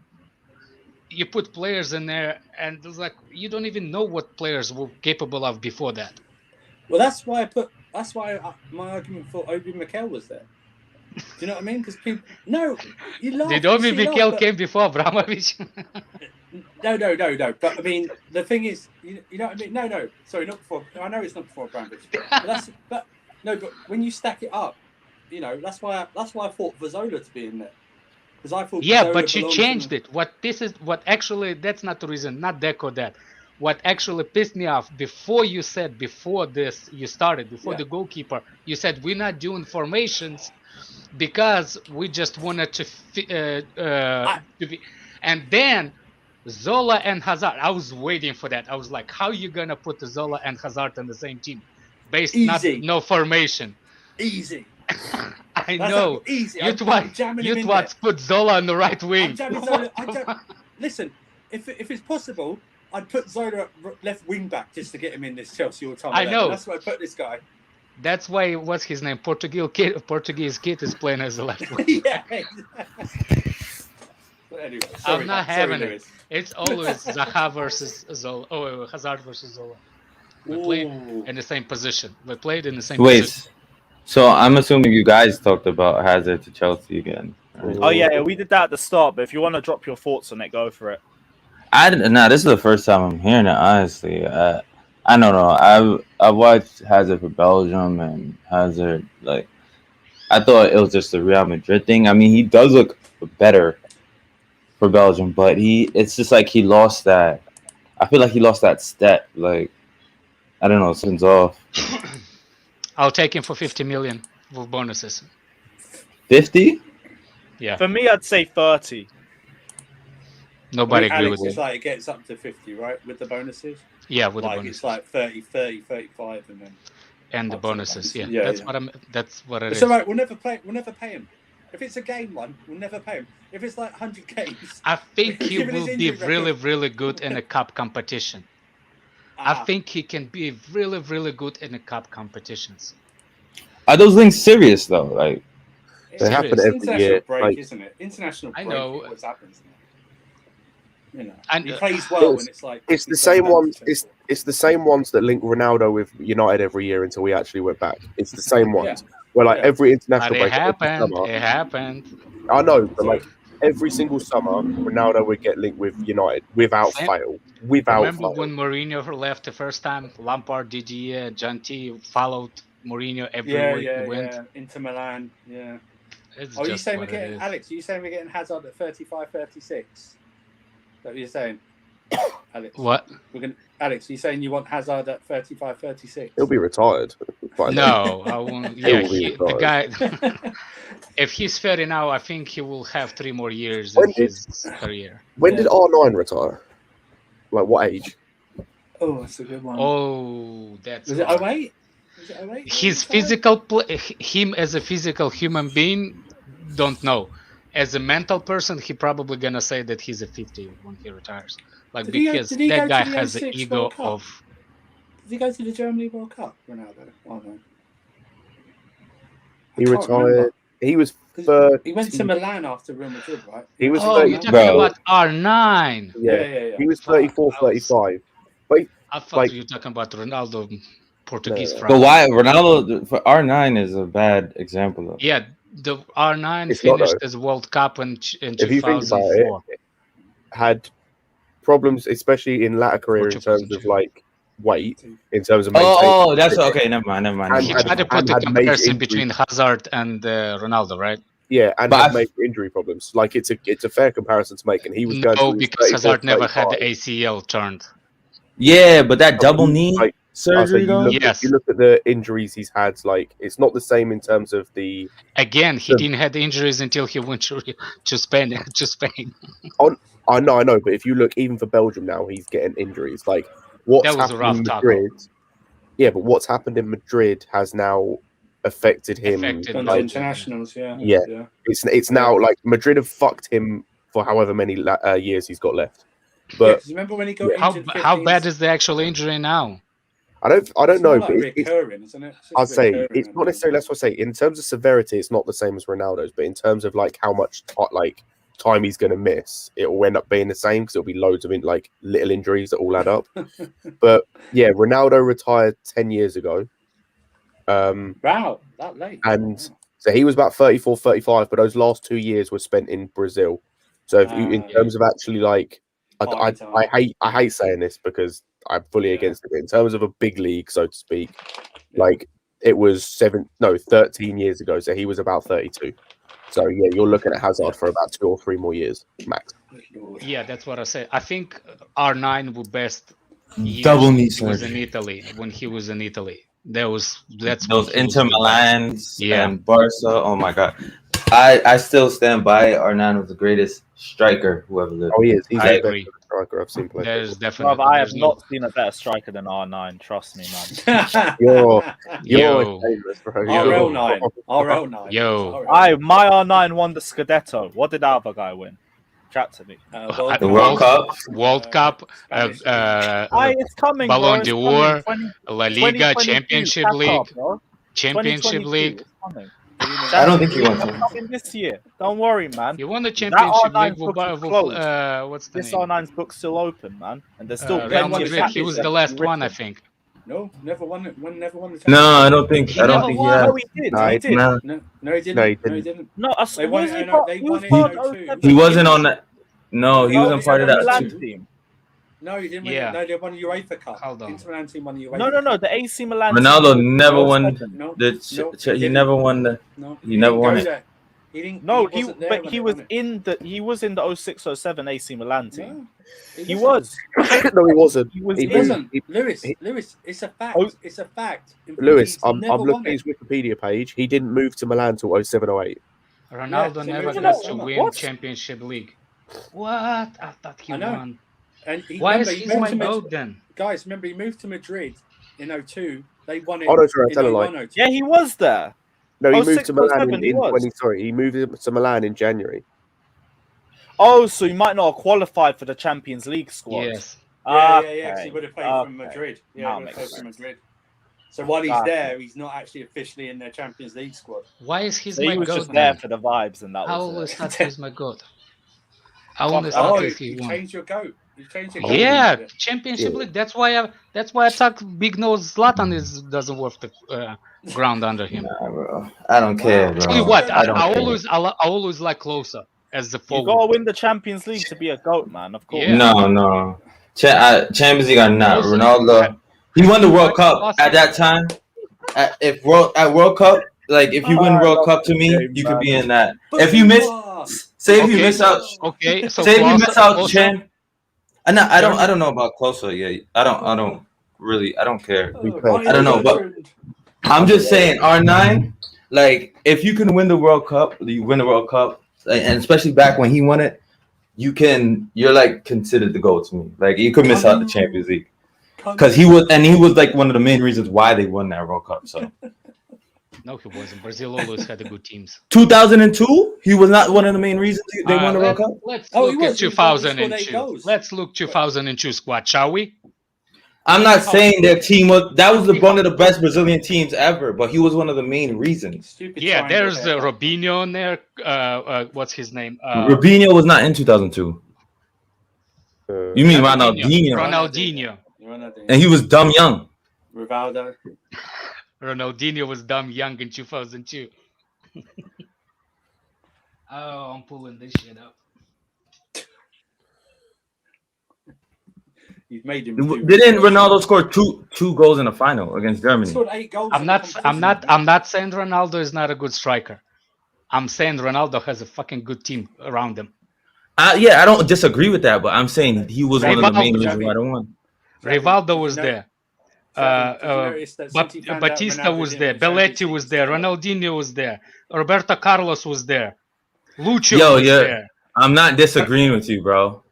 you put players in there, and it's like you don't even know what players were capable of before that. Well, that's why my argument for Obi Mikel was there. Do you know what I mean? Because people, no, you laugh. Did you Obi see it Mikel off, but- came before Abramovich? No. But I mean, the thing is, you know what I mean? No. Sorry, not before. I know it's not before Abramovich. But when you stack it up, you know, that's why I thought Vazzola to be in there. Because I thought. Yeah, Vazzola but you belongs changed in it. What actually that's not the reason, not Deco that. What actually pissed me off before you said before the goalkeeper, you said we're not doing formations because we just wanted to be, and then Zola and Hazard. I was waiting for that. I was like, how you gonna put Zola and Hazard on the same team, based Easy. no formation? Easy. I That's know. like, easy. You twats put Zola on the right wing. Listen, if it's possible, I'd put Zola at left wing back just to get him in this Chelsea all time. I know. That's why I put this guy. That's why what's his name? Portuguese kid is playing as a left wing. Yeah. But anyway, sorry, I'm not sorry, having Lewis. it. It's always Zaha versus Zola. Oh, Hazard versus Zola. We played Ooh. in the same position. We played in the same Wait, position. so I'm assuming you guys talked about Hazard to Chelsea again. Oh yeah, we did that at the start. But if you want to drop your thoughts on it, go for it. This is the first time I'm hearing it. Honestly, I don't know. I watched Hazard for Belgium and Hazard like. I thought it was just a Real Madrid thing. I mean, he does look better for Belgium, but it's just like he lost that. I feel like he lost that step. Like, I don't know, something's off. I'll take him for 50 million with bonuses. 50? Yeah. For me, I'd say 30. Nobody agree Alex, with it's me. like it gets up to 50, right? With the bonuses? Yeah, with Like the bonuses. it's like 30, 35, and then And the up to the bonuses, yeah. Yeah, That's yeah. what I'm. That's what it it's is. all right. We'll never pay him. If it's a game one, we'll never pay him. If it's like 100 games, I think he Given his will be injury really, record. really good in a cup competition. I think he can be really, really good in the cup competitions. Are those links serious though? Like, it's, They happen it's every international year, break, like- isn't it? International I break. know. It always happens. You know, And he plays well, it's- and it's like It's the he's same going down ones. to tempo. It's the same ones that link Ronaldo with United every year until we actually went back. It's the same ones. Where like Yeah. every But international it break, every happened. summer, It happened. I know, but like every single summer, Ronaldo would get linked with United without Same. fail. Without Remember fail. when Mourinho left the first time? Lampard, Didier, John T followed Mourinho Yeah, everywhere he yeah, went. yeah. Inter Milan, yeah. It's Oh, you just saying we're what it getting is. Alex? Are you saying we're getting Hazard at 35, 36? Is that what you're saying, Alex? What? We're gonna Alex. Are you saying you want Hazard at 35, 36? He'll be retired. by then. No, I won't. He Yeah, will be the guy. retired. If he's 30 now, I think he will have 3 more years When in did- his career. When Yeah. did R9 retire? Like what age? Oh, that's a good one. Oh, that's was it hard. 08? Was it 08? His 85? physical him as a physical human being, don't know. As a mental person, he probably gonna say that he's a 50 when he retires. Like Did he go- because did he that go guy to the has the 06 ego World Cup? of. Did he go to the Germany World Cup, Ronaldo? Oh, no. He I can't retired. remember. He was 'Cause 30. He went to Milan after Real Madrid, right? He was Oh, 30, you're talking bro. about R9. Yeah, yeah. he was Fuck, 34, I was- 35. I thought Like- you were talking about Ronaldo, Portuguese No. France. but why Ronaldo for R9 is a bad example though. Yeah, the R9 It's not, finished though. as World Cup in If you think about 2004. it, had problems, especially in latter career, in Portugal terms of too. like weight, in terms of maintaining. Oh, that's okay. Never mind. And He had- tried to put and the had major comparison injuries. between Hazard and Ronaldo, right? Yeah, and But had I- major injury problems. Like it's a fair comparison to make, and he was going No, through his because 34, Hazard never had the 35. ACL turned. Yeah, but that double knee Like, so surgery you though. look, Yes. you look at the injuries he's had. Like it's not the same in terms of the. Again, he The- didn't have injuries until he went to Spain. To Spain. I know, but if you look even for Belgium now, he's getting injuries. Like what's That was a happened rough in tackle. Madrid. Yeah, but what's happened in Madrid has now affected him. Affected On the like, internationals, yeah. Yeah. It's now like Madrid have fucked him for however many years he's got left. But 'cause remember when he got How injured? how 15 bad is the actual injury now? I don't It's know. more But like it's, recurring, isn't it? It's I'd just say recurring, it's isn't not it? necessarily. That's what I say. In terms of severity, it's not the same as Ronaldo's. But in terms of like how much like time he's going to miss, it will end up being the same because it'll be loads of like little injuries that all add up. But yeah, Ronaldo retired 10 years ago. Wow, that late. And so he was about 34, 35, but those last 2 years were spent in Brazil. So if you, in terms of actually like, I hate saying this because I'm fully against it. But in terms of a big league, so to speak, like it was 13 years ago. So he was about 32. So yeah, you're looking at Hazard for about 2 or 3 more years max. Yeah, that's what I said. I think R9 would best use Double when knee he was in surgery. Italy. When he was in Italy, that's Those when he was Inter the best. Milans Yeah. and Barca. Oh my god, I still stand by R9 was the greatest striker who ever lived. Oh, he is. He's I the agree. best striker I've seen play. There's definitely. Bruv, I have there's no- not seen a better striker than R9. Trust me, man. You're Yo, famous, bro. RL9. RL9. Yo. My R9 won the Scudetto. What did the other guy win? Chat to me. The World Cup. World Cup, It's coming, Ballon bro. d'Or, It's coming. La Liga, 2022, Championship back League, up, bro. Championship 2022, League. it's coming. I don't think he won. It's coming this year. Don't worry, man. You won the That Championship R9 League with, book is closed. what's the This name? R9's book's still open, man. And there's still Real plenty of Madrid. He chapters was left the to last be one, I written. think. No, never won it. Never won the championship. No, I don't think. He I don't never think he won. has. No, he did. No, he he did. No, No, he didn't. No, he No, he didn't. No, They won was it. he No, part- they he won was it part in of 02. 07. he wasn't on that. No, he No, wasn't he part of was that. Milan Milan Too. team. No, he didn't win. Yeah. No, they won the UEFA Cup. Hold on. Inter Milan team won the UEFA. No, the AC Milan. Ronaldo team. never won No, the. no, he didn't. never won the. No, He never didn't won go it. there. He didn't. No, wasn't there but when he they was won it. in the 06-07 AC Milan team. No, He was. No, he wasn't. He was He in- wasn't. he- Lewis, it's a fact. Oh. It's a fact. Lewis, He's I'm never looking won at his it. Wikipedia page. He didn't move to Milan till 07-08. Ronaldo so never maybe got that's to not- win what? Championship League. What? I thought he I know. won. And he, Why is remember, he he moved my to Madrid. goat then? Guys, remember he moved to Madrid in 02. They won it. Oh, no, sorry, in tell a lie. 01, 02. Yeah, he was there. No, he Oh, moved to Milan 06-07 he in was. 20. Sorry, he moved to Milan in January. Oh, so he might not have qualified for the Champions League squad. Yes. Yeah, Okay. 'cause he would have played from Okay. Madrid. Yeah, Now he would have makes played from Madrid. So while he's Okay. there, he's not actually officially in their Champions League squad. Why is he So my he was goat just there then? for the vibes, and that I was always it. thought he's my goat. I Fuck always that. thought Oh, that he you won. changed your goat. You changed your goat. Yeah, Yeah. Championship Yeah. League. That's why I thought Big Nose Zlatan doesn't worth the ground under him. Nah, bro. I don't care, bro. Tell you what, I don't I care. always like Closer as the You forward. gotta win the Champions League to be a goat, man. Of course. Yeah. No. Champions League or not. Also, Ronaldo. He won the World Cup Awesome. at that time. At World Cup, like if you win World Cup to me, you could be in that. If you miss, say if you miss out, Okay, so say if you miss out, Closer- Chen. I don't know about Closer. Yeah, I don't care. I don't know, but I'm just saying R9. Like if you can win the World Cup, you win the World Cup, and especially back when he won it, you're like considered the GOAT to me. Like you could miss out the Champions League because he was like one of the main reasons why they won that World Cup. So No, he wasn't. Brazil always had good teams. 2002, he was not one of the main reasons they won the World Cup. Let's Oh, he look at was. He scored 8 2002. goals. Let's look 2002 squad, shall we? I'm not saying their team was one of the best Brazilian teams ever, but he was one of the main reasons. Stupid Yeah, triangle there's haircut. Robinho in there. What's his name? Rubinho was not in 2002. You mean Ronaldinho? Ronaldinho. And he was dumb young. Rivaldo. Ronaldinho was dumb young in 2002. Oh, I'm pulling this shit up. You've made him. Didn't Ronaldo score two goals in the final against He Germany? scored 8 goals. I'm in the not competition. saying Ronaldo is not a good striker. I'm saying Ronaldo has a fucking good team around him. Yeah, I don't disagree with that, but I'm saying he was one of the main Rivaldo- reasons why they won. Rivaldo was there. Did you notice that since he found out Batista Ronaldo was didn't there. win Champions Belletti was League, there. he said, Ronaldinho was there. Roberto Carlos was there. Lucho Yo, was yeah. there. I'm not disagreeing with you, bro.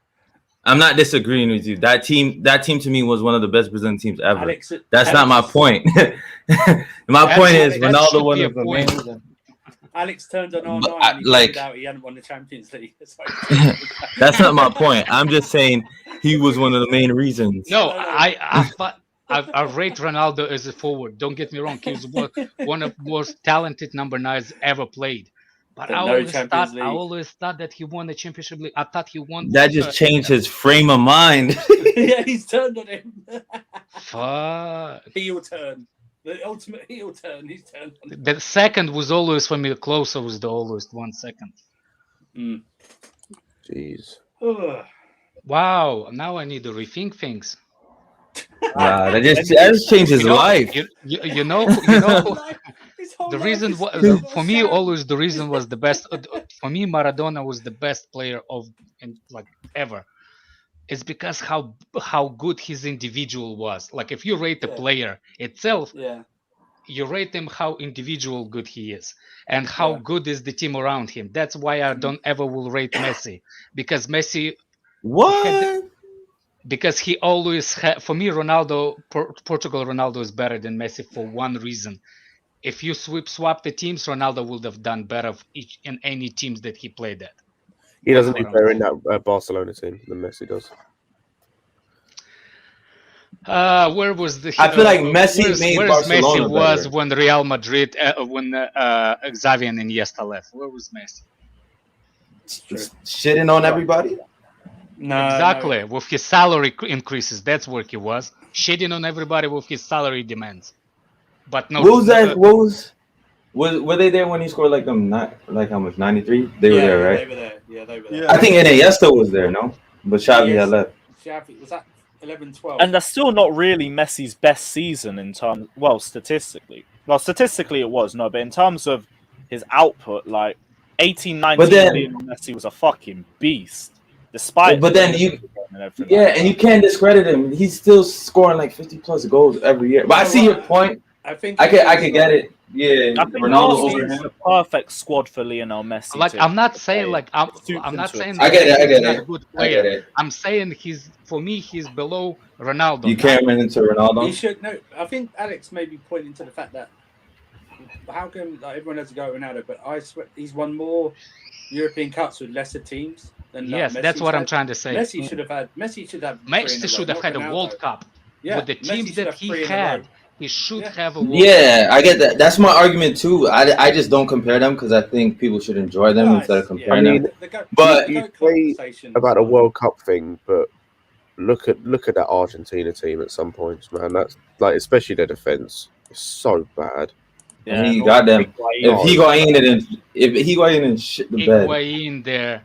I'm not disagreeing with you. That team to me was one of the best Brazilian teams ever. That's not my point. My point is that Ronaldo should one be of a the point. main. Alex turned on R9 But and he like- found out he hadn't won the Champions League. It's like- That's not my point. I'm just saying he was one of the main reasons. No, I rate Ronaldo as a forward. Don't get me wrong. He was one of the most talented number 9s ever played. But But I no always Champions thought League. I always thought that he won the championship league. I thought he won. That just changed his frame of mind. Yeah, he's turned on him. Fuck. Heel turn. The ultimate heel turn. He's turned on him. The second was always for me. Closer was the always 1 second. Mm. Jeez. Ugh. Wow. Now I need to rethink things. Nah, that just changed his life. You know. His whole The life reason is was, full of for me sand. always the reason was the best. For me, Maradona was the best player ever. It's because how good his individual was. Like if you rate the Yeah. player itself, Yeah. you rate him how individual good he is and how Yeah. good is the team around him. That's why I don't ever will rate Messi, because Messi, What? because he always for me Ronaldo, Portugal Ronaldo is better than Messi for one reason. If you swap the teams, Ronaldo would have done better in any teams that he played at. He doesn't do That's what better I'm in that Barcelona team than Messi does. Where was the? I feel like Messi made where's Messi Barcelona was better. when Real Madrid, when Xavi and Iniesta left. Where was Messi? Shitting on everybody? No, Exactly. no. With his salary increases, that's where he was shitting on everybody with his salary demands. But no, What was that? What was were they there when he scored like them? Not like how much? 93. They were there, They right? were there. Yeah, they were there. Yeah. I think Iniesta was there, no? But Xavi had left. Xavi, was that 11-12? And that's still not really Messi's best season in terms. Well, statistically, it was no, but in terms of his output, like 18, 19, But then- Lionel Messi was a fucking beast. Despite, But then you, and you can't discredit him. He's still scoring like 50 plus goals every year. But I see your point. I think I could get it. Yeah, I think Ronaldo Arsenal over is him. the perfect squad for Lionel Messi. Like to I'm not saying play. like I'm Suits not into saying it. that I get it. I he's get not it. a good I get player. it. I'm saying for me he's below Ronaldo. You can't run into he Ronaldo. should no. I think Alex may be pointing to the fact that how come like, everyone has to go at Ronaldo, but I swear he's won more European Cups with lesser teams than Yes, Messi's that's what I'm had. trying to say. Messi should have had. Messi should have. three in a Messi row, should have not had a Ronaldo. World Cup Yeah, with the Messi teams should that have he three in a row. had. He should Yeah. have a World Yeah, I get that. That's my argument too. I just don't compare them because I think people should enjoy them Nice, instead of yeah. comparing I mean, them. But the you GOAT say conversations about a are- World Cup thing, but look at that Argentina team at some points, man. That's like, especially their defense is so bad. And he got them. If Higuain and shit the bed. Higuain there.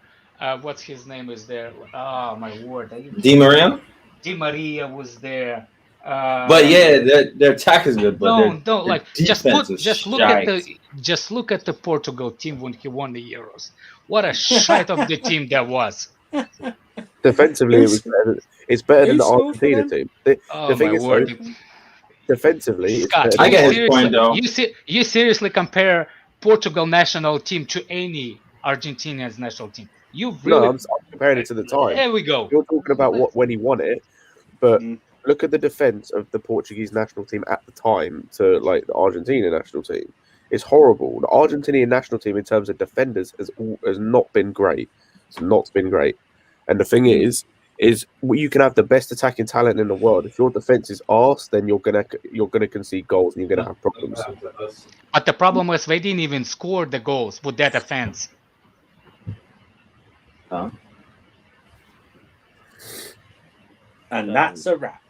What's his name is there? Oh my word! Di Maria. Di Maria was there. But yeah, their attack is good. But Don't their like just defense is look shite. at the Portugal team when he won the Euros. What a shite of the team that was. Defensively, it's better than the Who scored for Argentina them? team. Oh The thing my is, word! though, defensively, it's Scott, better I than get his seriously, point, though. You seriously compare Portugal national team to any Argentinian's national team? You really? No, I'm comparing it to the time. There we go. You're talking about when he won it, but Mm. look at the defense of the Portuguese national team at the time to like the Argentina national team. It's horrible. The Argentinian national team in terms of defenders has not been great. It's not been great. And the thing is you can have the best attacking talent in the world. If your defense is arse, then you're gonna concede goals and you're gonna have problems. But the problem was they didn't even score the goals with that offense. And that's a wrap.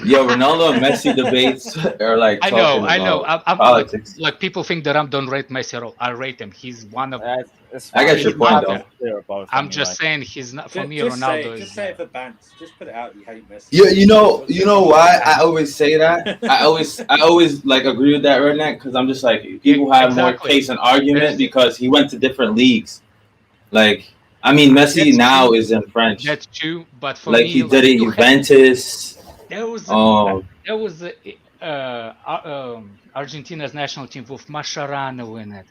Yo, Ronaldo and Messi debates are like. I know. talking about I'm politics. like people think that I don't rate Messi at all. I rate him. He's one of. I get your point, though. I'm just saying he's not for me. Just Ronaldo just is. say it for bants. Just put it out. You hate Messi. Yeah, you know why I always say that. I always like agree with that redneck because I'm just like people have more case and argument because he went to different leagues. Like I mean, Messi That's now true. is in French. That's true, but for like me, he did it you Juventus. There was Argentina's national team with Mascherano in it,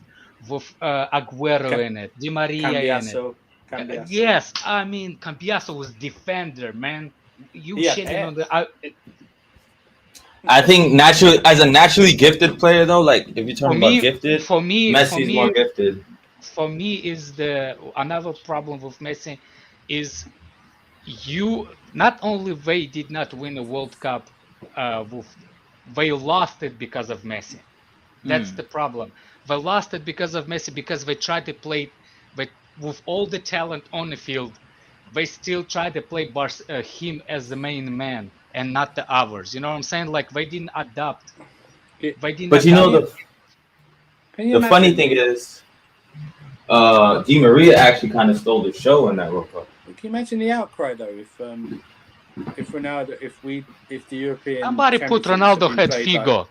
with Aguero in it, Di Maria Cambiaso. in it. Yes, I mean Cambiaso was defender, man. You shitting on the. I think as a naturally gifted player though, like if you're talking about gifted, Messi's more gifted. For me, is another problem with Messi is not only they did not win a World Cup, they lost it because of Messi. That's the problem. They lost it because of Messi because they tried to play, but with all the talent on the field, they still tried to play him as the main man and not the others. You know what I'm saying? Like they didn't adapt. But you know the funny thing is, Di Maria actually kind of stole the show in that World Cup. Can you imagine the outcry though if Ronaldo, if the European somebody put Ronaldo had Figo.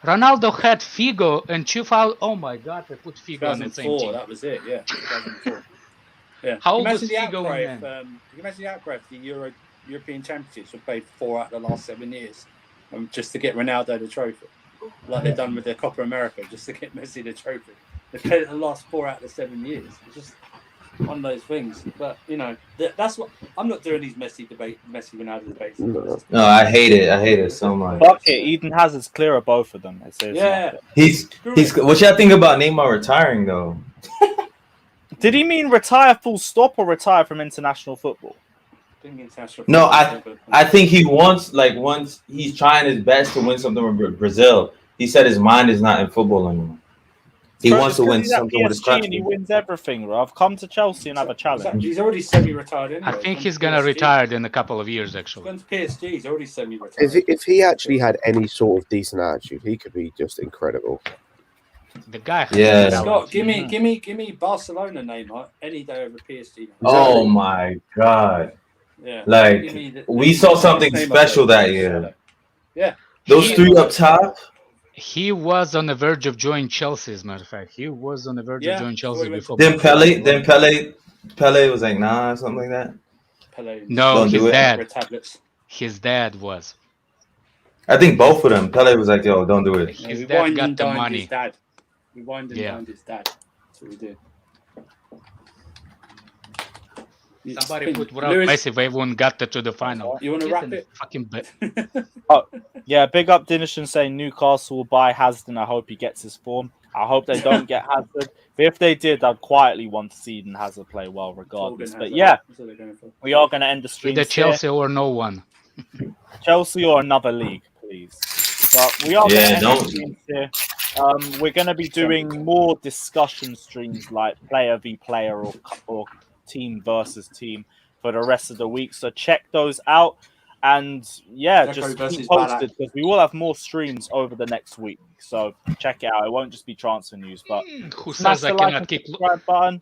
Ronaldo had Figo in 2000. Oh my God, they put Figo on the same team. That was it. Yeah, 2004. Yeah. How old was Figo then? Can you imagine the outcry if the European Championships were played 4 out of the last 7 years, just to get Ronaldo the trophy, like they've done with the Copa America, just to get Messi the trophy. They played it the last 4 out of the 7 years. It's just one of those things. But that's what I'm not doing these Messi Ronaldo debates. No, I hate it so much. Fuck it, Eden Hazard's clear of both of them. He's what y'all think about Neymar retiring though? Did he mean retire full stop or retire from international football? No, I think he wants once he's trying his best to win something with Brazil. He said his mind is not in football anymore. He wants to win He's at something with his PSG and he country. wins everything, bro. I've come to Chelsea and have a challenge. He's already semi-retired anyway. I think he's gonna retire in a couple of years, actually. Going to PSG, he's already semi-retired. If he actually had any sort of decent attitude, he could be just incredible. The guy. Yeah. Scott, give me Barcelona Neymar any day over PSG. Oh my God! Yeah. Like we saw something special that year. Yeah. Those three up top. He was on the verge of joining Chelsea, as a matter of fact. He was on the verge of joining Chelsea before. Then Pele was like, nah, something like that. Pele. No, his dad was. I think both of them. Pele was like, yo, don't do it. His dad got the money. His dad. We wined and dined his dad. That's what we did. Somebody put without Messi, they wouldn't got to the final. You want to wrap it? Fucking bet. Oh, yeah, big up Dinishan saying Newcastle will buy Hazard and I hope he gets his form. I hope they don't get Hazard. But if they did, I'd quietly want to see Eden Hazard play well regardless. But yeah, we are going to end the stream. Either Chelsea or no one. Chelsea or another league, please. But we are going to end the stream here. We're going to be doing more discussion streams like player v player or team versus team for the rest of the week. So check those out. And yeah, just keep posted because we will have more streams over the next week. So check it out. It won't just be transfer news, but who says I cannot kick button.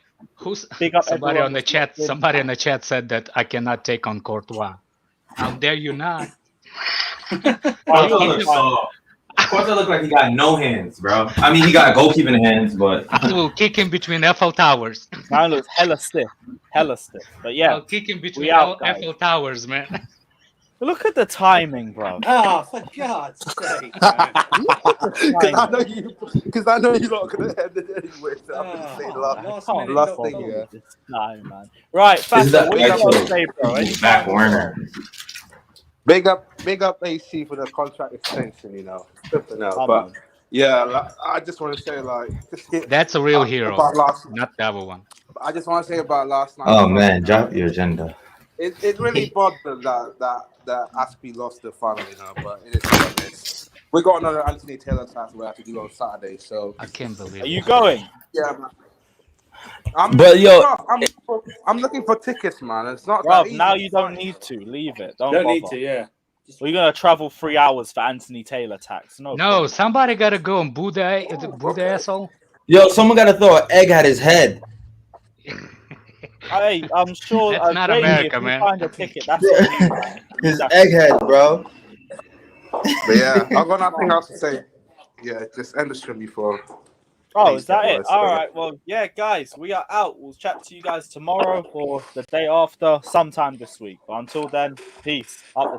Big up somebody on the chat. Somebody in the chat said that I cannot take on Courtois. How dare you not? Courtois look like he got no hands, bro. I mean, he got goalkeeping hands, but I will kick him between Eiffel Towers. Man looks hella stiff. But yeah, I'll kick him between Eiffel Towers, man. Look at the timing, bro. Oh, for God's sake, Because I know you're not going to end it anyway. So I'm going to say the last thing, yeah. Time, man. Right, Fanta, what you got to say, bro? Back Werner. Big up AC for the contract extension, you know. But yeah, I just want to say, like, that's a real hero, not the other one. I just want to say about last night. Oh man, drop your agenda. It really bothered that Aspie lost the final, you know. But it is what it is. We got another Anthony Taylor task we have to do on Saturday, so I can't believe. Are you going? Yeah, man. I'm looking for tickets, man. It's not. Bro, now you don't need to leave it. Don't need to. Yeah. We're gonna travel 3 hours for Anthony Taylor tax. No, somebody gotta go and boo the asshole. Yo, someone gotta throw an egg at his head. Hey, I'm sure. That's not Jamie, America, if you man. find a ticket, that's on you, man. His egghead, bro. But yeah, I've got nothing else to say. Yeah, just end the stream before. Oh, is that it? All right. Well, yeah, guys, we are out. We'll chat to you guys tomorrow or the day after, sometime this week. But until then, peace. Up the